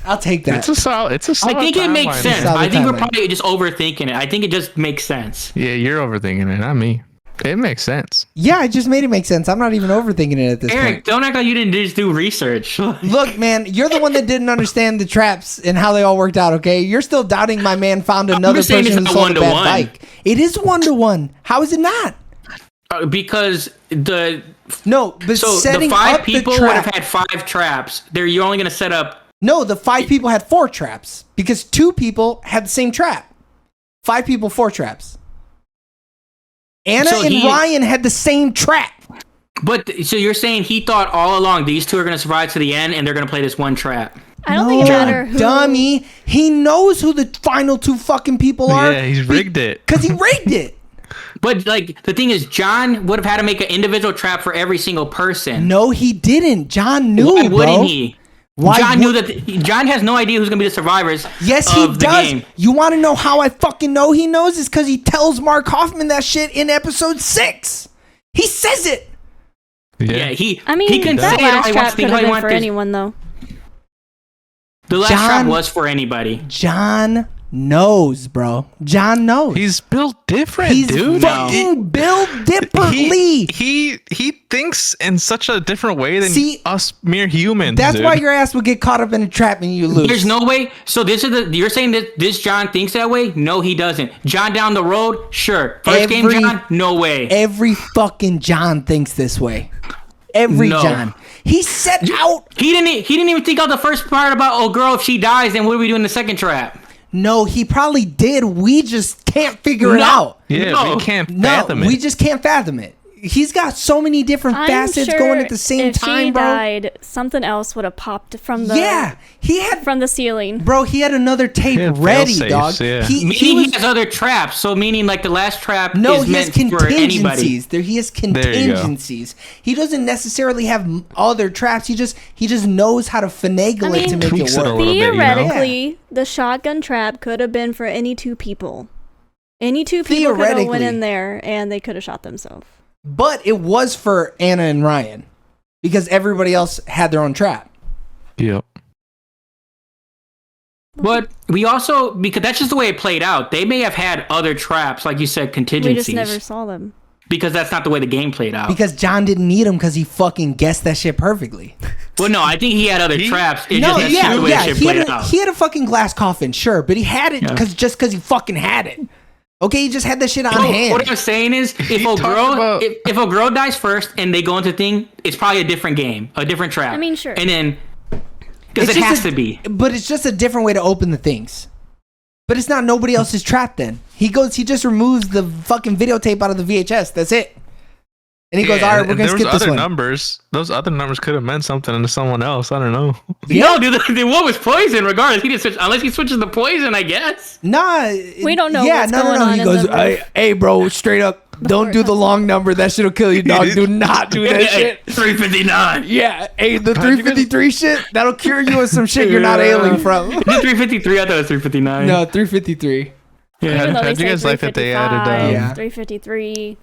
A: I'll take that.
B: It's a solid.
C: I think it makes
B: timeline.
C: sense.
A: Solid
C: I think we're
A: timeline.
C: probably just overthinking it. I think it just makes sense.
B: Yeah, you're overthinking it, not me. It makes sense.
A: Yeah, I just made it make sense. I'm not even overthinking it at this
C: Eric,
A: point.
C: don't act like you didn't just do research.
A: Look, man, you're the one that didn't understand the traps and how they all worked out, okay? You're still doubting my man found another
C: just saying
A: person who
C: it's
A: sold
C: not
A: a bad
C: 1-to-1.
A: bike. It is 1-to-1. How is it not?
C: Because
A: No, but
C: so the
A: setting
C: 5
A: up
C: people
A: the
C: would
A: trap.
C: have had 5 traps. You're only going to set up.
A: No, the 5 people had 4 traps because 2 people had the same trap. 5 people, 4 traps. Anna
C: So
A: and
C: he-
A: Ryan had the same trap.
C: But so you're saying he thought all along these 2 are going to survive to the end and they're going to play this one trap.
D: I don't think it matters who.
A: Dummy. He knows who the final 2 fucking people are.
B: Yeah, he's rigged it.
A: Because he rigged it.
C: But like the thing is, John would have had to make an individual trap for every single person.
A: No, he didn't. John knew,
C: Why
A: bro.
C: wouldn't he?
A: Why
C: John knew
A: would-
C: that. John has no idea who's going to be the survivors.
A: Yes, he
C: of the
A: does.
C: game.
A: You want to know how I fucking know he knows? Is because he tells Mark Hoffman that shit in episode 6. He says it.
C: Yeah, he.
D: I mean,
C: he can
D: that
C: say it all
D: last
C: he
D: trap
C: wants.
D: could have
C: All he
D: been
C: wants
D: for
C: is-
D: anyone, though.
C: The last trap
A: John-
C: was for anybody.
A: John knows, bro. John knows.
B: He's built different,
A: He's
B: dude.
A: fucking built differently.
B: He thinks in such a different way than
A: See,
B: us mere humans.
A: That's
B: dude.
A: why your ass would get caught up in a trap and you lose.
C: There's no way. So this is the. You're saying that this John thinks that way? No, he doesn't. John down the road, sure. First game,
A: Every-
C: John, no way.
A: Every fucking John thinks this way. Every
C: No.
A: John. He set out.
C: He didn't even think out the first part about, oh girl, if she dies, then what do we do in the second trap?
A: No, he probably did. We just can't figure it
C: No.
A: out.
B: Yeah,
C: No.
B: we can't
A: No,
B: fathom it.
A: we just can't fathom it. He's got so many different
D: I'm
A: facets
D: sure
A: going at the same
D: if
A: time,
D: she
A: bro.
D: died, something else would have popped from the
A: Yeah, he had,
D: from the ceiling.
A: bro. He had another tape
B: He had
A: ready,
B: fail-safes,
A: dog.
B: yeah.
A: He
C: Meaning he
A: was,
C: has other traps. So meaning like the last trap
A: no,
C: is
A: he has
C: meant for anybody.
A: contingencies. He has
B: you go.
A: contingencies. He doesn't necessarily have other traps. He just knows how to finagle
D: I
A: it to
D: mean,
A: make
B: tweaks
A: it
B: it a
A: work.
B: little bit, you know?
D: Theoretically, the shotgun trap could have been for any 2 people. Any 2 people could have went
A: Theoretically.
D: in there and they could have shot themselves.
A: But it was for Anna and Ryan because everybody else had their own trap.
B: Yep.
C: But we also, because that's just the way it played out. They may have had other traps, like you said,
D: We
C: contingencies.
D: just never saw them.
C: Because that's not the way the game played out.
A: Because John didn't need him because he fucking guessed that shit perfectly.
C: Well, no, I think he had other traps. It's
A: No,
C: just that's
A: yeah,
C: the way
A: yeah.
C: shit
A: He
C: played
A: had,
C: out.
A: he had a fucking glass coffin, sure, but he had it
C: Yeah.
A: because he fucking had it. Okay, he just had that shit on
C: So
A: hand.
C: what I'm saying is, if a
B: talked
C: girl
B: about-
C: if a girl dies first and they go into thing, it's probably a different game, a different trap.
D: I mean, sure.
C: And then because
A: It's
C: it
A: just
C: has to be.
A: But it's just a different way to open the things. But it's not nobody else's trap then. He just removes the fucking videotape out of the VHS. That's it. And he goes, all right, we're going to skip this one.
B: Numbers. Those other numbers could have meant something to someone else. I don't know.
C: No, dude, the one was poison. Regardless, he didn't switch unless he switches the poison, I guess.
A: Nah.
D: We don't know
A: Yeah,
D: what's
A: no,
D: going
A: no, no.
D: on
A: He
D: in
A: goes,
D: the
A: hey, bro, straight up, don't do the long number. That shit'll kill you, dog. Do not do that shit.
C: 359.
A: Yeah, hey, the 353 shit, that'll cure you of some shit you're not ailing from.
C: Is it 353? I thought it was 359.
A: No, 353.
C: Yeah.
D: Even though they
B: How'd you
D: say
B: guys like that they added,
D: 355,
A: Yeah.
D: 353.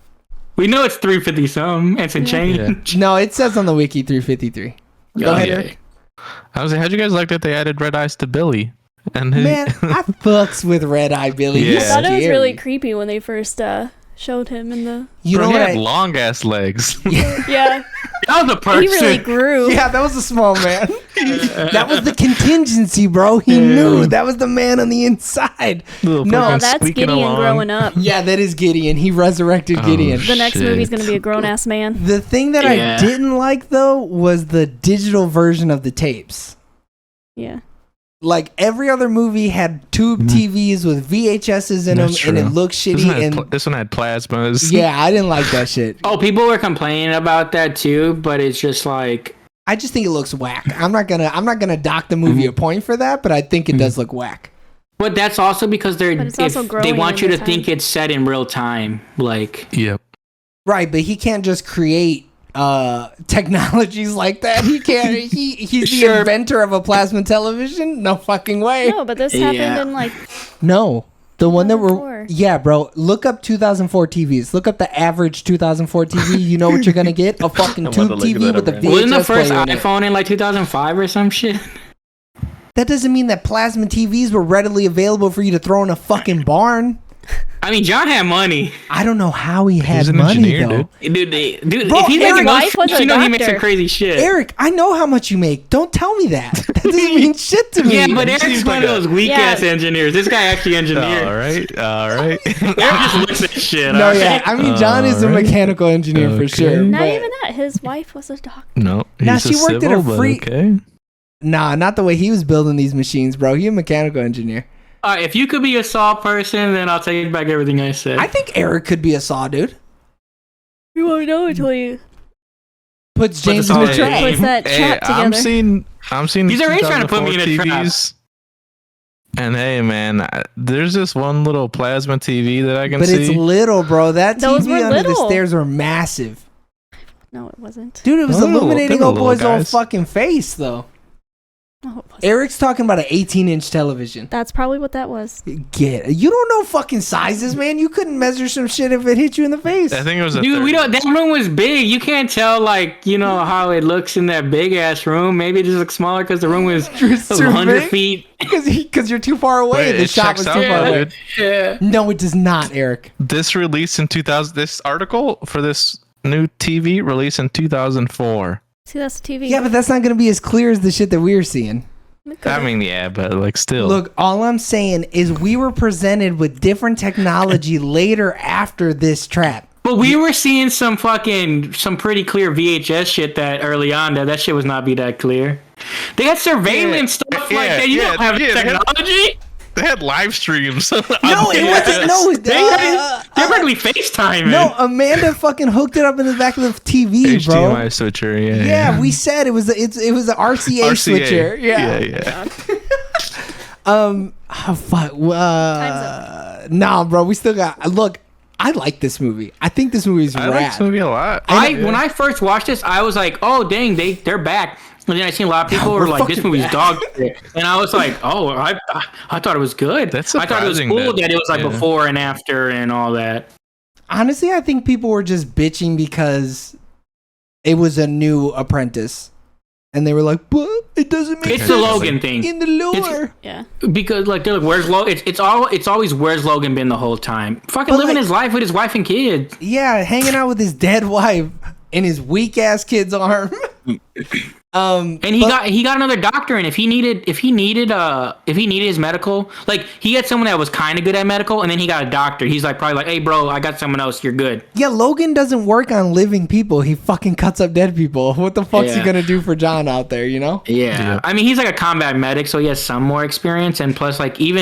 C: We know it's 350 some and some change.
A: No, it says on the wiki 353. Go ahead,
C: yeah.
A: Eric.
B: I was like, how'd you guys like that they added red eyes to Billy? And his,
A: Man, I fucks with Red Eye Billy.
B: Yeah.
A: He's
D: I thought it was
A: scary.
D: really creepy when they first showed him in the.
A: You
B: bro,
A: know
B: he
A: what?
B: had long ass legs.
D: Yeah,
C: That was a person.
D: he really grew.
A: Yeah, that was a small man. That was the contingency, bro. He knew that was the man on the inside.
B: Little
A: No,
B: fucking
D: That's
B: squeaking
D: Gideon
B: along.
D: growing up.
A: Yeah, that is Gideon. He resurrected Gideon.
D: The next
B: Shit.
D: movie's gonna be a grown ass man.
A: The thing that
C: Yeah.
A: I didn't like though was the digital version of the tapes.
D: Yeah.
A: Like every other movie had tube TVs with VHSs in them,
B: That's
A: and it
B: true.
A: looked
B: This
A: shitty.
B: one, had
A: And
B: this one had plasmas.
A: yeah, I didn't like that shit.
C: Oh, people were complaining about that too, but it's just like
A: I just think it looks whack. I'm not gonna dock the movie a point for that, but I think it does look whack.
C: but that's also because
D: But it's also
C: they
D: growing
C: want
D: in
C: you to
D: the
C: think
D: time.
C: it's set in real time. Like
B: Yep.
A: Right, but he can't just create technologies like that. He can't. He's the inventor of a plasma television. No fucking way.
D: No, but this happened in like.
A: No. The one that
D: 2004.
A: yeah, bro. Look up 2004 TVs. Look up the average 2004 TV. You know what you're gonna get? A fucking tube TV with a VHS
C: Wasn't the first
A: player in it.
C: iPhone in like 2005 or some shit?
A: That doesn't mean that plasma TVs were readily available for you to throw in a fucking barn.
C: I mean, John had money.
A: I don't know how he had
B: an
A: money
B: engineer,
A: though.
C: Dude,
A: Bro,
C: if he's
A: Eric's
C: making
D: wife was
C: those,
D: a
C: you know he makes
D: doctor.
C: some crazy shit.
A: Eric, I know how much you make. Don't tell me that. That doesn't mean shit to me.
C: Yeah, but Eric's one of those weak ass engineers. This guy actually engineered.
B: All right.
C: Eric just looks at shit.
A: No,
C: all right?
A: yeah. I mean, John is a
B: Alright.
A: mechanical engineer for
B: Okay.
A: sure.
D: Not
A: but-
D: even that. His wife was a doctor.
B: No.
A: Now,
B: he's
A: she worked at a
B: civil, but
A: free-
B: Okay.
A: Nah, not the way he was building these machines, bro. He a mechanical engineer.
C: All right, if you could be a Saw person, then I'll take back everything I said.
A: I think Eric could be a Saw dude.
D: You won't know until you
A: Puts
C: Put
A: James
C: the
A: in the
C: Saw
A: trap.
C: in.
D: puts that trap
B: I'm
D: together.
B: seeing.
C: He's already trying to put me in a
B: 2004
C: trap.
B: TVs. And hey, man, there's this one little plasma TV that I can
A: But
B: see.
A: it's little, bro. That
D: Those
A: TV
D: were
A: under the
D: little.
A: stairs were massive.
D: No, it wasn't.
A: Dude, it was
B: They're little-
A: illuminating
B: they're
A: old
B: little
A: boy's old
B: guys.
A: fucking face, though.
D: No, it wasn't.
A: Eric's talking about an 18-inch television.
D: That's probably what that was.
A: You don't know fucking sizes, man. You couldn't measure some shit if it hit you in the face.
B: I think it was a
C: Dude,
B: 30.
C: that room was big. You can't tell, like, you know, how it looks in that big ass room. Maybe it just looks smaller because the room was
A: It's too
C: 100
A: big?
C: feet.
A: Because you're too far away.
B: Wait,
A: The
B: it
A: shot was
B: checks
A: too
B: out,
A: far
B: though,
A: away.
B: dude.
C: Yeah.
A: No, it does not, Eric.
B: This released in 2000. This article for this new TV released in 2004.
D: See, that's the TV.
A: Yeah, but that's not going to be as clear as the shit that we're seeing.
B: I mean, yeah, but like still.
A: Look, all I'm saying is we were presented with different technology later after this trap.
C: But we were seeing some pretty clear VHS shit that early on that shit was not be that clear. They had surveillance stuff like that. You don't have technology.
B: They had live streams.
A: No, it wasn't. No,
C: They're practically FaceTiming.
A: no. Amanda fucking hooked it up in the back of the TV, bro.
B: HDMI switcher. Yeah.
A: Yeah, we said it was a RCA switcher. Yeah.
B: Yeah.
A: Oh fuck. Nah, bro. We still got. Look, I like this movie. I think this movie's
B: I like
A: rad.
B: this movie a lot.
C: When I first watched this, I was like, "Oh, dang, they're back." And then I seen a lot of people were like, "This
A: fucking
C: movie's
A: back.
C: dog shit," and I was like, "Oh, I thought it was good."
B: That's
C: I thought it was
B: surprising
C: cool
B: that-
C: that it was like
B: yeah.
C: before and after and all that.
A: Honestly, I think people were just bitching because it was a new Apprentice, and they were like, "But it doesn't make
C: It's
A: sense
C: the Logan thing.
A: in the lore."
D: Yeah.
C: Because like they're like, where's Logan? It's always where's Logan been the whole time? Fucking
A: But,
C: living
A: like-
C: his life with his wife and kids.
A: Yeah, hanging out with his dead wife in his weak ass kid's arm.
C: And he got another doctor, and if he needed his medical, like he had someone that was kind of good at medical, and then he got a doctor. He's like probably like, hey bro, I got someone else. You're good.
A: Yeah, Logan doesn't work on living people. He fucking cuts up dead people. What the fuck's he
C: Yeah.
A: gonna do for John out there? You know?
C: Yeah. I mean he's like a combat medic, so he has some more experience, and plus like he's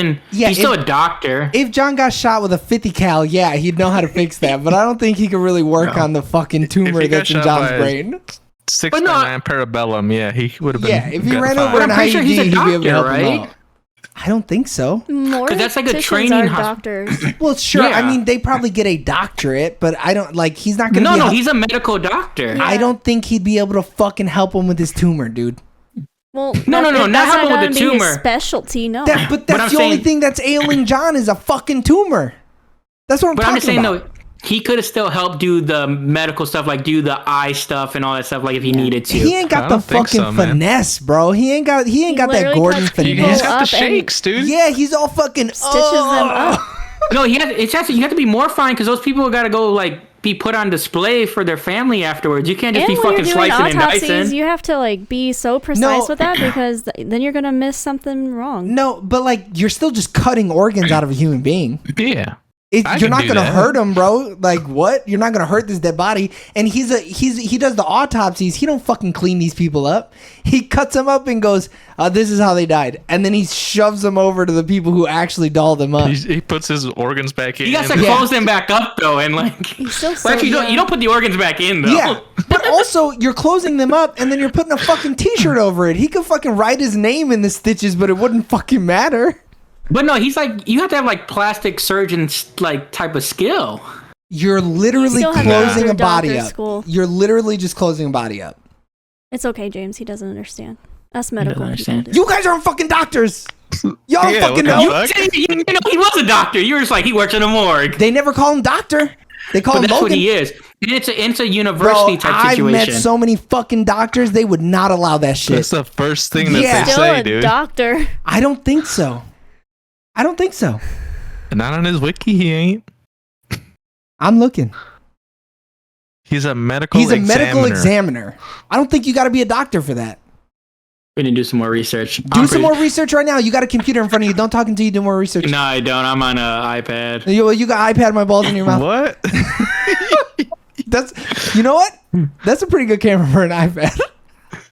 C: still a doctor.
A: If John got shot with a 50 cal, yeah, he'd know how to fix that. But I don't think he could really work on the fucking tumor
B: he got
A: that's in
B: shot
A: John's
B: by-
A: brain.
B: 6x9 Parabellum. Yeah, he would have been.
A: Yeah, if he
B: got
A: ran
B: fired.
A: over an
C: I'm pretty sure
A: IED,
C: he's a
A: he'd be able to
C: doctor,
A: help him
C: right?
A: out. I don't think so.
D: More
C: 'Cause that's like a
D: opticians
C: training
D: are
C: hos-
D: doctors.
A: Well, sure.
C: Yeah.
A: I mean, they probably get a doctorate, but I don't like. He's not gonna.
C: No,
A: be
C: he's a medical doctor.
A: I don't think he'd be able to fucking help him with his tumor, dude.
D: Well,
C: No,
D: that's
C: not helping with
D: gonna
C: the
D: be his
C: tumor.
D: specialty. No.
A: But that's
C: I'm
A: the only
C: saying-
A: thing that's ailing John is a fucking tumor. That's what I'm
C: But
A: talking
C: I'm just saying
A: about.
C: though, he could have still helped do the medical stuff, like do the eye stuff and all that stuff, like if he needed to.
A: He ain't got
B: I
A: the
B: don't think
A: fucking
B: so, man.
A: finesse, bro. He ain't got that
D: literally
A: Gordon
D: cuts people
A: finesse.
B: He's got the
D: up and
B: shakes, dude.
A: Yeah, he's all fucking
D: stitches them up.
C: No, you have to be mortifying because those people got to go like be put on display for their family afterwards. You can't just
D: And
C: be
D: when
C: fucking
D: you're doing
C: slicing and
D: autopsies,
C: dicing.
D: you have to like be so precise with that because then you're gonna miss something wrong.
A: No, but like you're still just cutting organs out of a human being.
B: Yeah. I
A: You're
B: can
A: not
B: do
A: gonna
B: that.
A: hurt him, bro. Like what? You're not gonna hurt this dead body. And he does the autopsies. He don't fucking clean these people up. He cuts them up and goes, "This is how they died," and then he shoves them over to the people who actually dolled them up.
B: He puts his organs back in.
C: You got to
A: Yeah.
C: close them back up though, and like.
D: He's still so
C: Well, actually,
D: young.
C: you don't put the organs back in though.
A: Yeah, but also you're closing them up and then you're putting a fucking T-shirt over it. He could fucking write his name in the stitches, but it wouldn't fucking matter.
C: But no, he's like you have to have like plastic surgeon like type of skill.
A: You're literally
D: still have to go
A: closing
D: through
A: a body
D: doctor
A: up.
D: school.
A: You're literally just closing a body up.
D: It's okay, James. He doesn't understand. Us medical people
C: understand.
D: do.
A: You guys aren't fucking doctors. Y'all don't
B: Yeah,
A: fucking
B: what the
A: know.
B: fuck?
C: You know, he was a doctor. You were just like, he works in a morgue.
A: They never call him doctor. They call
C: But
A: him
C: that's
A: Logan.
C: what he is. And it's a university type
A: I've
C: situation.
A: met so many fucking doctors. They would not allow that shit.
B: That's the first thing that
A: Yeah.
B: they
D: Still
B: say,
D: a
B: dude.
D: doctor.
A: I don't think so. I don't think so.
B: Not on his wiki, he ain't.
A: I'm looking.
B: He's a medical
A: He's a medical examiner. I don't think you got to be a doctor for that.
C: We need to do some more research.
A: Do some more research right now. You got a computer in front of you. Don't talk until you do more research.
C: No, I don't. I'm on an iPad.
A: You got iPad my balls in your mouth.
B: What?
A: That's, you know what? That's a pretty good camera for an iPad.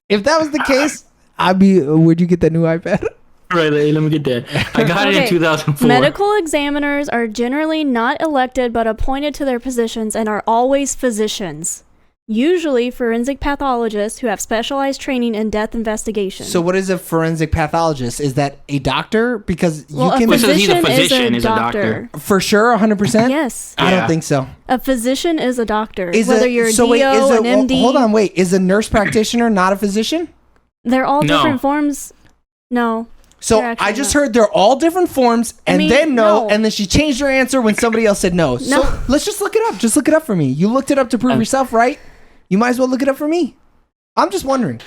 A: If that was the case, I'd be. Where'd you get that new iPad?
C: Right, let me get that. I got it in 2004.
D: Medical examiners are generally not elected but appointed to their positions and are always physicians. Usually forensic pathologists who have specialized training in death investigation.
A: So, what is a forensic pathologist? Is that a doctor? Because
D: well,
A: you
D: a
A: can
C: So he's a
D: physician
C: physician,
D: is
C: he's
D: a
C: a
D: doctor.
A: for sure 100%.
D: Yes.
A: I don't
C: Yeah.
A: think so.
D: A physician is a doctor.
A: Is
D: Whether you're a DO, an MD.
A: Hold on, wait. Is a nurse practitioner not a physician?
D: They're all
C: No.
D: different forms. No.
A: So
D: They're actually
A: I just
D: not.
A: heard they're all different forms, and
D: mean,
A: then no,
D: no.
A: and then she changed her answer when somebody else said no.
D: No.
A: So let's just look it up. Just look it up for me. You looked it up to prove yourself, right? You might as well look it up for me. I'm just wondering.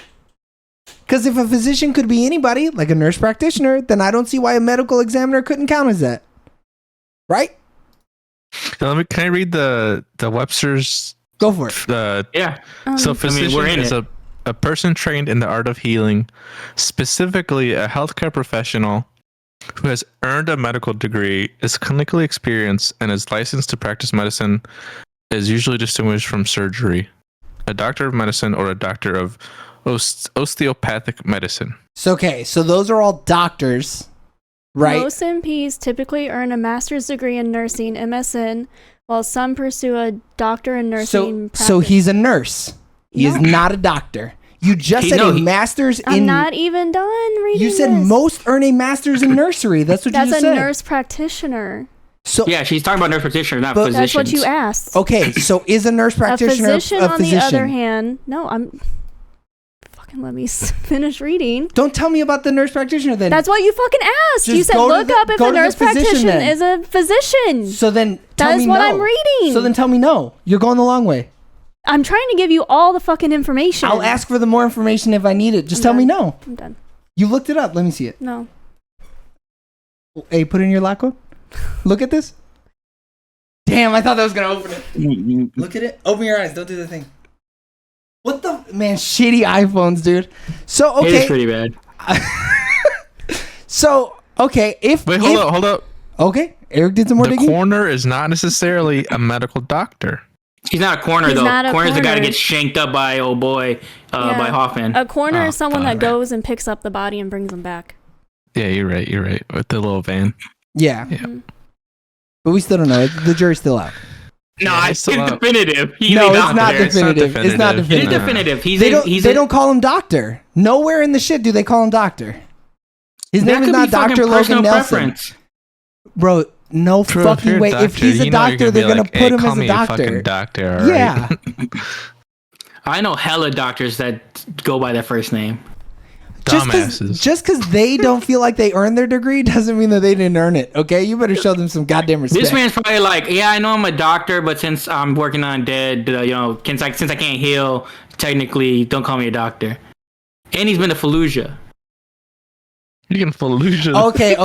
A: Because if a physician could be anybody, like a nurse practitioner, then I don't see why a medical examiner couldn't count as that. Right?
B: Can I read the Webster's?
A: Go for it.
C: Yeah.
B: So
C: I
B: physician
C: mean, we're in
B: is
C: it.
B: a person trained in the art of healing, specifically a healthcare professional who has earned a medical degree, is clinically experienced, and is licensed to practice medicine, is usually distinguished from surgery. A doctor of medicine or a doctor of osteopathic medicine.
A: So, okay, so those are all doctors, right?
D: Most MPs typically earn a master's degree in nursing, MSN, while some pursue a doctor in nursing.
A: So he's a nurse. He is not a doctor. You just said a master's in.
D: I'm not even done reading.
A: You said
D: this.
A: most earn a master's in nursery. That's what you
D: That's
A: just
D: a
A: said.
D: nurse practitioner.
A: So
C: Yeah, she's talking about nurse practitioner, not
A: But-
C: physicians.
D: That's what you asked.
A: okay, so is a nurse
D: A
A: practitioner
D: physician,
A: a
D: on
A: physician?
D: the other hand, no, I'm. Fucking let me finish reading.
A: Don't tell me about the nurse practitioner then.
D: That's what you fucking asked.
A: Just
D: You said
A: go to
D: look
A: the-
D: up if
A: go
D: a
A: to the
D: nurse
A: physician
D: practitioner
A: then.
D: is a physician.
A: so then tell
D: That is
A: me
D: what
A: no.
D: I'm reading.
A: So then tell me no. You're going the long way.
D: I'm trying to give you all the fucking information.
A: I'll ask for the more information if I need it. Just
D: I'm
A: tell me
D: done.
A: no.
D: I'm done.
A: You looked it up. Let me see it.
D: No.
A: Hey, put in your lock code. Look at this. Damn, I thought that was gonna open it. Look at it. Open your eyes. Don't do the thing. What the man? Shitty iPhones, dude. So
C: It is
A: okay.
C: pretty bad.
A: So okay.
B: Wait, hold up.
A: Okay, Eric did some more
B: The
A: digging.
B: coroner is not necessarily a medical doctor.
C: He's not a coroner,
D: He's
C: though.
D: not a
C: Coroner's the guy that
D: coroner.
C: gets shanked up by old boy,
D: Yeah.
C: by Hoffman.
D: A coroner
B: Oh,
D: is someone that
B: bummer.
D: goes and picks up the body and brings them back.
B: Yeah, you're right. You're right. With the little van.
A: Yeah.
B: Yeah.
D: Mhm.
A: But we still don't know. The jury's still out.
C: No,
B: Yeah,
C: it's
B: he's still up.
C: definitive. He's
A: No,
C: a
A: it's
C: doctor.
A: not
B: It's not
A: definitive. It's not
B: definitive.
C: It is
A: definitive.
C: definitive. He's
A: They
C: a,
A: don't.
C: he's
A: They
C: a,
A: don't call him doctor. Nowhere in the shit do they call him doctor. His
C: that
A: name is
C: could
A: not
C: be fucking
A: Doctor
C: personal
A: Logan Nelson,
C: preference.
A: bro. No
B: Bro, if
A: fucking
B: you're a
A: way. If
B: doctor,
A: he's a
B: you know you're
A: doctor,
B: be
A: they're gonna
B: like,
A: put
B: hey,
A: him
B: call
A: as a
B: me
A: doctor.
B: fucking doctor, all right?
A: Yeah.
C: I know hella doctors that go by their first name.
B: Dumbasses.
A: Just because they don't feel like they earned their degree doesn't mean that they didn't earn it. Okay, you better show them some goddamn respect.
C: This man's probably like, yeah, I know I'm a doctor, but since I'm working on dead, since I can't heal, technically, don't call me a doctor. And he's been to Fallujah.
B: You can Fallujah.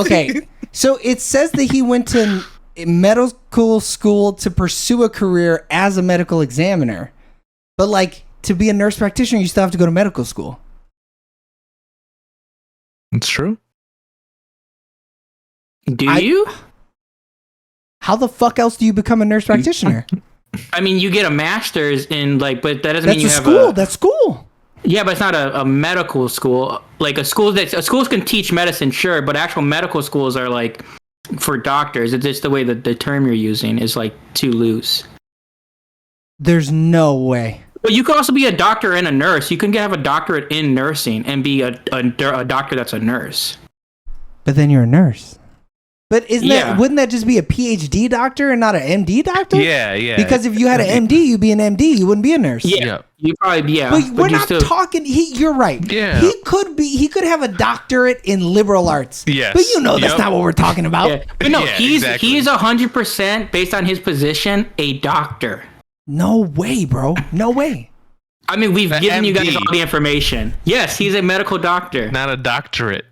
A: Okay. So it says that he went to medical school to pursue a career as a medical examiner, but like to be a nurse practitioner, you still have to go to medical school.
B: It's true.
C: Do you?
A: How the fuck else do you become a nurse practitioner?
C: I mean, you get a master's in but that doesn't
A: That's
C: mean you
A: a
C: have
A: school. That's school.
C: Yeah, but it's not a medical school. Like schools can teach medicine, sure, but actual medical schools are like for doctors. It's just the way that the term you're using is like too loose.
A: There's no way.
C: But you could also be a doctor and a nurse. You can have a doctorate in nursing and be a doctor that's a nurse.
A: But then you're a nurse. But wouldn't that just be a PhD doctor and not an MD doctor?
B: Yeah.
A: Because if you had an MD, you'd be an MD. You wouldn't be a nurse.
C: Yeah. You probably
A: But we're not talking. You're right.
B: Yeah.
A: He could have a doctorate in liberal arts.
B: Yes.
A: But that's not what we're talking about.
C: Yeah. But no, he's
B: exactly.
C: 100% based on his position a doctor.
A: No way, bro. No way.
C: I mean, we've given you guys
B: MD.
C: all the information. Yes, he's a medical doctor.
B: Not a doctorate.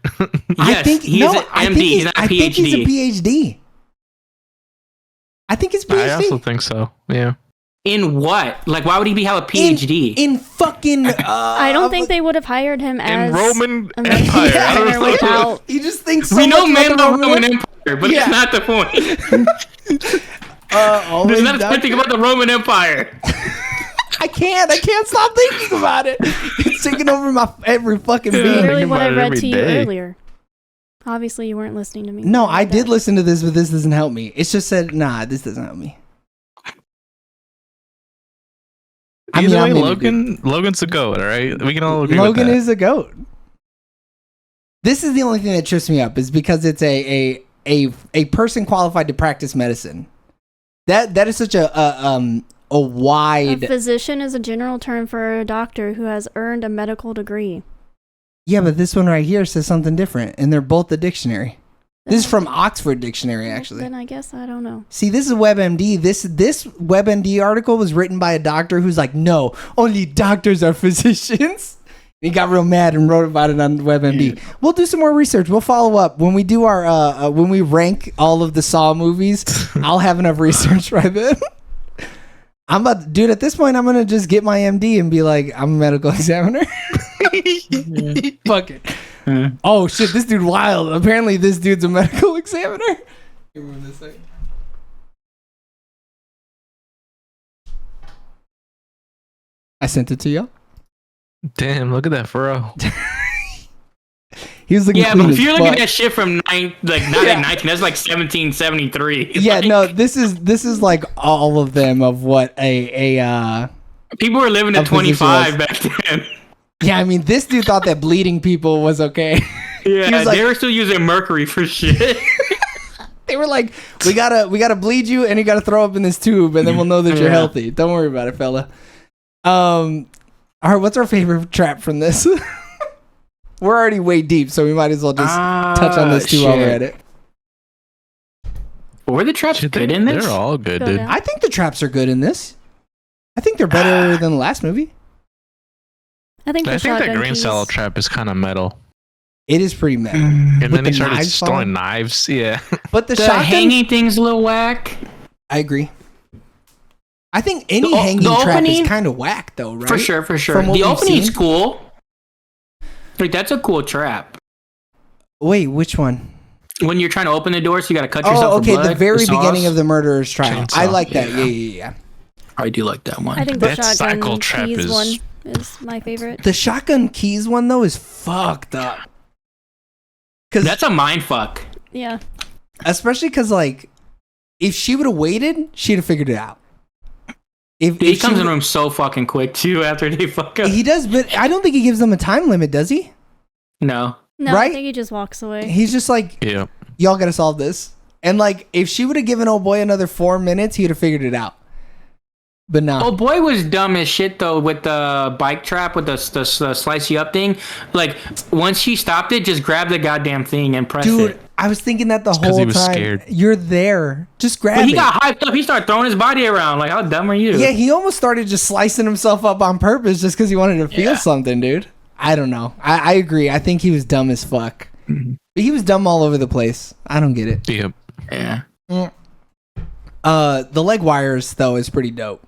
C: Yes, he's an MD. He's not a PhD.
A: I think he's a PhD. I think it's PhD.
B: I also think so. Yeah.
C: In what? Like, why would he have a PhD?
A: In fucking.
D: I don't think they would have hired him as
B: In Roman
D: a
B: Empire.
D: designer without.
A: He just thinks so
C: we know
A: much
C: men
A: about
C: of the Roman Empire, but
A: Yeah.
C: that's not the point. There's not a thing about the Roman Empire.
A: I can't stop thinking about it. It's taking over my every fucking being.
D: Literally what I
B: about it
D: read
B: every
D: to you
B: day.
D: earlier. Obviously, you weren't listening to me.
A: No,
D: when
A: I
D: read
A: did
D: that.
A: listen to this, but this doesn't help me. It's just said, nah, this doesn't help me.
B: Either way,
A: I'm
B: Logan's a goat, all right? We can all agree
A: Logan
B: with that.
A: is a goat. This is the only thing that trips me up is because it's a person qualified to practice medicine. That is such a
D: A
A: wide.
D: physician is a general term for a doctor who has earned a medical degree.
A: Yeah, but this one right here says something different, and they're both the dictionary. This is from Oxford Dictionary, actually.
D: Then I guess I don't know.
A: See, this is WebMD. This WebMD article was written by a doctor who's like, no, only doctors are physicians. He got real mad and wrote about it on WebMD. We'll do some more research. We'll follow up when we do our when we rank all of the Saw movies. I'll have enough research right then. Dude, at this point, I'm gonna just get my MD and be like, I'm a medical examiner. Fuck it. Oh shit, this dude wild. Apparently, this dude's a medical examiner. Give me this second. I sent it to y'all.
B: Damn, look at that furrow.
A: He was looking
C: Yeah,
A: clean
C: but if
A: as
C: you're looking
A: fuck.
C: at shit from not in 19, that's like 1773.
A: Yeah,
C: Like,
A: no, this is like all of them of what a
C: people were living
A: A
C: to
A: physician
C: 25 back then.
A: yeah, I mean, this dude thought that bleeding people was okay.
C: Yeah,
A: was like-
C: they were still using mercury for shit.
A: They were like, we gotta bleed you and you gotta throw up in this tube and then we'll know that you're
C: Yeah.
A: healthy. Don't worry about it, fella. All right, what's our favorite trap from this? We're already way deep, so we might as well just touch on this too while we're at it.
C: Were the traps
B: Shit,
C: good in this?
B: They're all good,
D: Go
B: dude.
D: down.
A: I think the traps are good in this. I think they're better than the last movie.
D: I think the
B: I think that
D: shotgun
B: green
D: keys-
B: salad trap is kind of metal.
A: It is pretty metal.
B: And
A: With
B: then
A: the
B: he started
A: knives
B: throwing
A: falling?
B: knives. Yeah.
A: But the
C: The
A: shotgun,
C: hanging thing's a little whack.
A: I agree. I think any
C: The o-
A: hanging
C: the
A: trap is
C: opening-
A: kind of whack, though, right?
C: For sure.
A: From what
C: The
A: we've
C: opening's
A: seen?
C: cool. Like, that's a cool trap.
A: Wait, which one?
C: When you're trying to open the door, so you got to cut yourself
A: Oh,
C: for
A: okay,
C: blood.
A: the very
C: sauce.
A: beginning of the murderer's trial.
B: Chainsaw.
A: I like that.
C: Yeah.
A: Yeah.
C: I do like that one.
D: I think the
B: That cycle
D: shotgun
B: trap
D: keys
B: is-
D: one is my favorite.
A: The shotgun keys one though is fucked up. Cause
C: That's a mind fuck.
D: Yeah.
A: especially because like, if she would have waited, she'd have figured it out. If
C: He
A: she
C: comes in the
A: would've-
C: room so fucking quick too after they fuck up.
A: he does, but I don't think he gives them a time limit, does he?
C: No.
D: No,
A: Right?
D: I think he just walks away.
A: He's just like,
B: Yeah.
A: y'all gotta solve this. And like, if she would have given old boy another 4 minutes, he'd have figured it out. But nah.
C: Oh boy was dumb as shit though with the bike trap with the slice you up thing. Like once she stopped it, just grab the goddamn thing and press
A: Dude,
C: it.
A: I was thinking that the
B: 'cause
A: whole
B: he was
A: time.
B: scared.
A: You're there. Just grab
C: But he
A: it.
C: got hyped up. He started throwing his body around. Like how dumb are you?
A: Yeah, he almost started just slicing himself up on purpose just because he wanted to feel
C: Yeah.
A: something, dude. I don't know. I agree. I think he was dumb as fuck.
B: Mhm.
A: But he was dumb all over the place. I don't get it.
B: Yep.
C: Yeah.
A: The leg wires though is pretty dope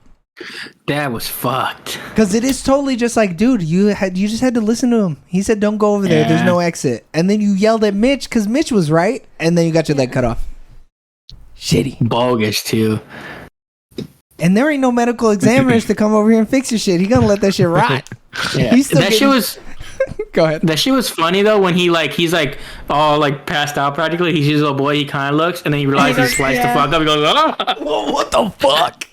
C: That was fucked.
A: because it is totally just like, dude, you just had to listen to him. He said, "Don't go over there. There's
C: Yeah.
A: no exit." And then you yelled at Mitch because Mitch was right, and then you got your leg cut off. Shitty.
C: Bogus too.
A: And there ain't no medical examiners to come over here and fix your shit. He gonna let that shit rot.
C: Yeah.
A: He's still
C: That shit
A: getting-
C: was
A: Go ahead.
C: that shit was funny though when he's like all like passed out practically. He sees a little boy, he kinda looks and then he realizes he
D: goes,
C: sliced
D: yeah.
C: the fuck up. He goes, ah!
A: Whoa, what the fuck?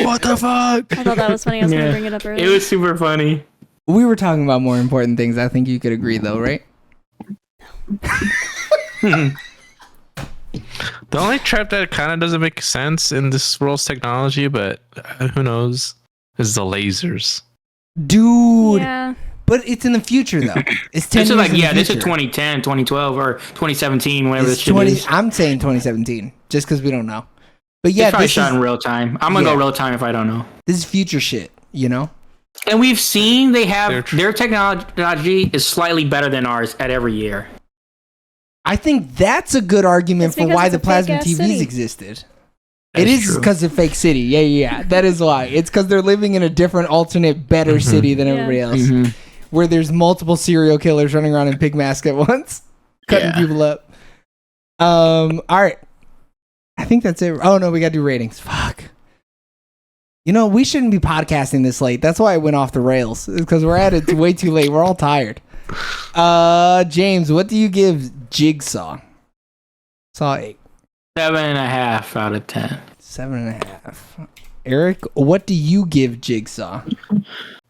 B: What the fuck?
D: I thought that was funny. I was going
C: Yeah.
D: to bring it up earlier.
C: It was super funny.
A: We were talking about more important things. I think you could agree, though, right?
B: The only trap that kind of doesn't make sense in this world's technology, but who knows, is the lasers.
A: Dude.
D: Yeah.
A: But it's in the future, though. It's 10
C: This is
A: years
C: like,
A: in the
C: this is
A: future.
C: 2010, 2012, or 2017, whatever
A: It's
C: this shit
A: 20,
C: is.
A: I'm saying 2017, just because we don't know. But yeah,
C: It's probably
A: this
C: shot in
A: is,
C: real time. I'm gonna
A: Yeah.
C: go real time if I don't know.
A: this is future shit, you know?
C: And we've seen they have
B: They're
C: their technology is slightly better than ours at every year.
A: I think that's a good argument
D: It's
A: for
D: because
A: why
D: it's
A: the
D: a
A: plasma
D: fake-ass
A: TVs
D: city.
A: existed.
C: That's
A: It is
C: true.
A: because of fake city. Yeah. That is why. It's because they're living in a different, alternate, better city than
D: Yeah.
A: everybody else.
C: Mm-hmm.
A: Where there's multiple serial killers running around in pig masks at once, cutting
C: Yeah.
A: people up. All right. I think that's it. Oh no, we gotta do ratings. Fuck. You know, we shouldn't be podcasting this late. That's why I went off the rails. Because we're at it way too late. We're all tired. James, what do you give Jigsaw? Saw 8.
C: 7.5 out of 10.
A: 7.5. Eric, what do you give Jigsaw?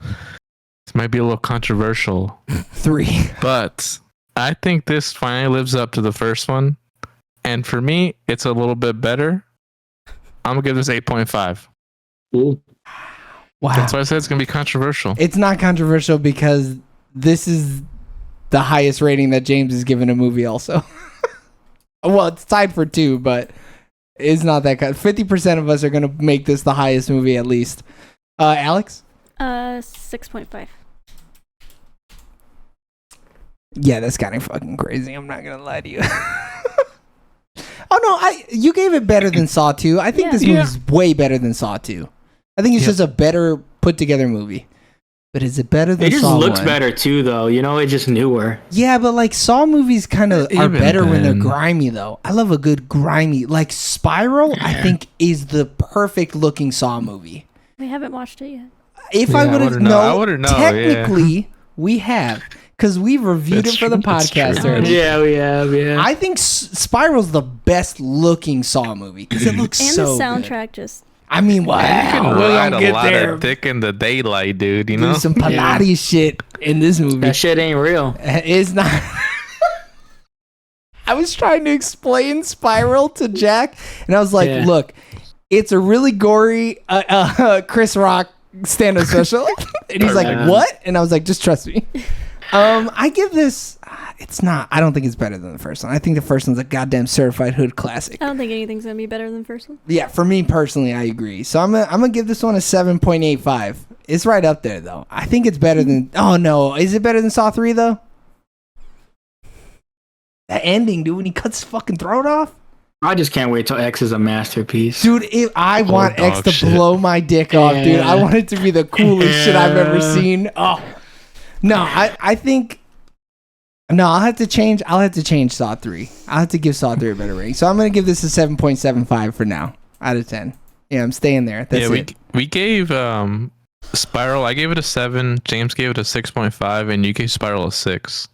B: This might be a little controversial,
A: 3.
B: but I think this finally lives up to the first one. And for me, it's a little bit better. I'm going to give this 8.5.
C: Ooh.
A: Wow.
B: That's why I said it's going to be controversial.
A: It's not controversial because this is the highest rating that James has given a movie also. Well, it's tied for 2, but it's not that kind. 50% of us are going to make this the highest movie at least. Alex?
D: 6.5.
A: Yeah, that's kind of fucking crazy. I'm not going to lie to you. Oh, no, you gave it better than Saw 2. I think
D: Yeah.
A: this movie's way better than Saw 2. I think it's
B: Yep.
A: just a better put together movie. But is it better than
C: It just
A: Saw
C: looks
A: 1?
C: better too, though. You know, it's just newer.
A: Yeah, but like Saw movies kind of are
B: Even
A: better when they're
B: then.
A: grimy, though. I love a good grimy. Like Spiral, I think is the perfect looking Saw movie.
D: We haven't watched it yet.
A: If
B: Yeah,
A: I
B: I
A: would have
B: wouldn't know. I
A: known,
B: wouldn't know, yeah.
A: technically we have because we reviewed
B: That's
A: it for the
B: true, that's
A: podcast
B: true.
A: already.
C: Yeah, we have. Yeah.
A: I think Spiral's the best looking Saw movie because it looks
D: And
A: so
D: the
A: good.
D: soundtrack just.
A: I mean, wow,
B: You can
A: we're
B: ride
A: gonna
B: a
A: get
B: lot
A: there.
B: of dick in the daylight, dude. You
A: Do
B: know?
A: some Pilates shit in this movie.
C: that shit ain't real.
A: It's not. I was trying to explain Spiral to Jack, and I was like,
C: Yeah.
A: "Look, it's a really gory Chris Rock stand-up special." And he's like,
C: Yeah.
A: "What?" And I was like, "Just trust me." I give this. It's not. I don't think it's better than the first one. I think the first one's a goddamn certified hood classic.
D: I don't think anything's gonna be better than the first one.
A: Yeah, for me personally, I agree. So I'm gonna give this one a 7.85. It's right up there though. I think it's better than. Oh no, is it better than Saw 3 though? That ending, dude, when he cuts his fucking throat off.
C: I just can't wait till X is a masterpiece.
A: Dude, I want X
B: dog
A: to
B: shit.
A: blow my dick off, dude. I
C: Yeah.
A: want it to be the coolest shit I've ever
C: Yeah.
A: seen. Oh. No, I think. No, I'll have to change Saw 3. I'll have to give Saw 3 a better rating. So I'm going to give this a 7.75 for now out of 10. Yeah, I'm staying there. That's
B: yeah,
A: it.
B: we gave Spiral. I gave it a 7. James gave it a 6.5, and you gave Spiral a 6.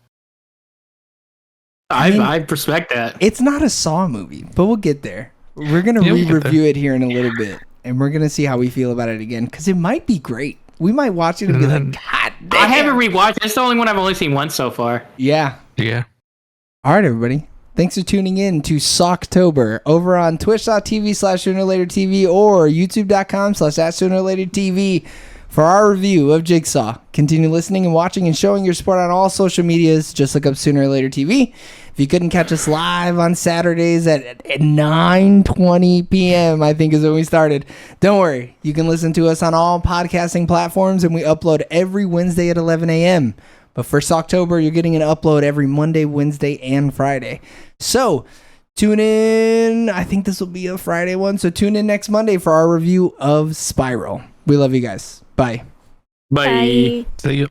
A: I mean-
C: I respect that.
A: It's not a Saw movie, but we'll get there. We're going to
B: Yeah, we'll get
A: re-review it here in a little bit, and we're going to see how we feel about it again, because it might be great. We might watch it and be like, God damn.
C: I haven't rewatched. It's the only one I've only seen once so far.
A: Yeah.
B: Yeah.
A: All right, everybody. Thanks for tuning in to Sawctober over on twitch.tv/SoonerLaterTV or youtube.com/@SoonerLaterTV for our review of Jigsaw. Continue listening and watching and showing your support on all social medias. Just look up Sooner or Later TV. If you couldn't catch us live on Saturdays at 9:20 p.m., I think is when we started, don't worry. You can listen to us on all podcasting platforms, and we upload every Wednesday at 11 a.m. But for Sawctober, you're getting an upload every Monday, Wednesday, and Friday. So tune in. I think this will be a Friday one. So tune in next Monday for our review of Spiral. We love you guys. Bye.
C: Bye.
D: Bye.
B: See you.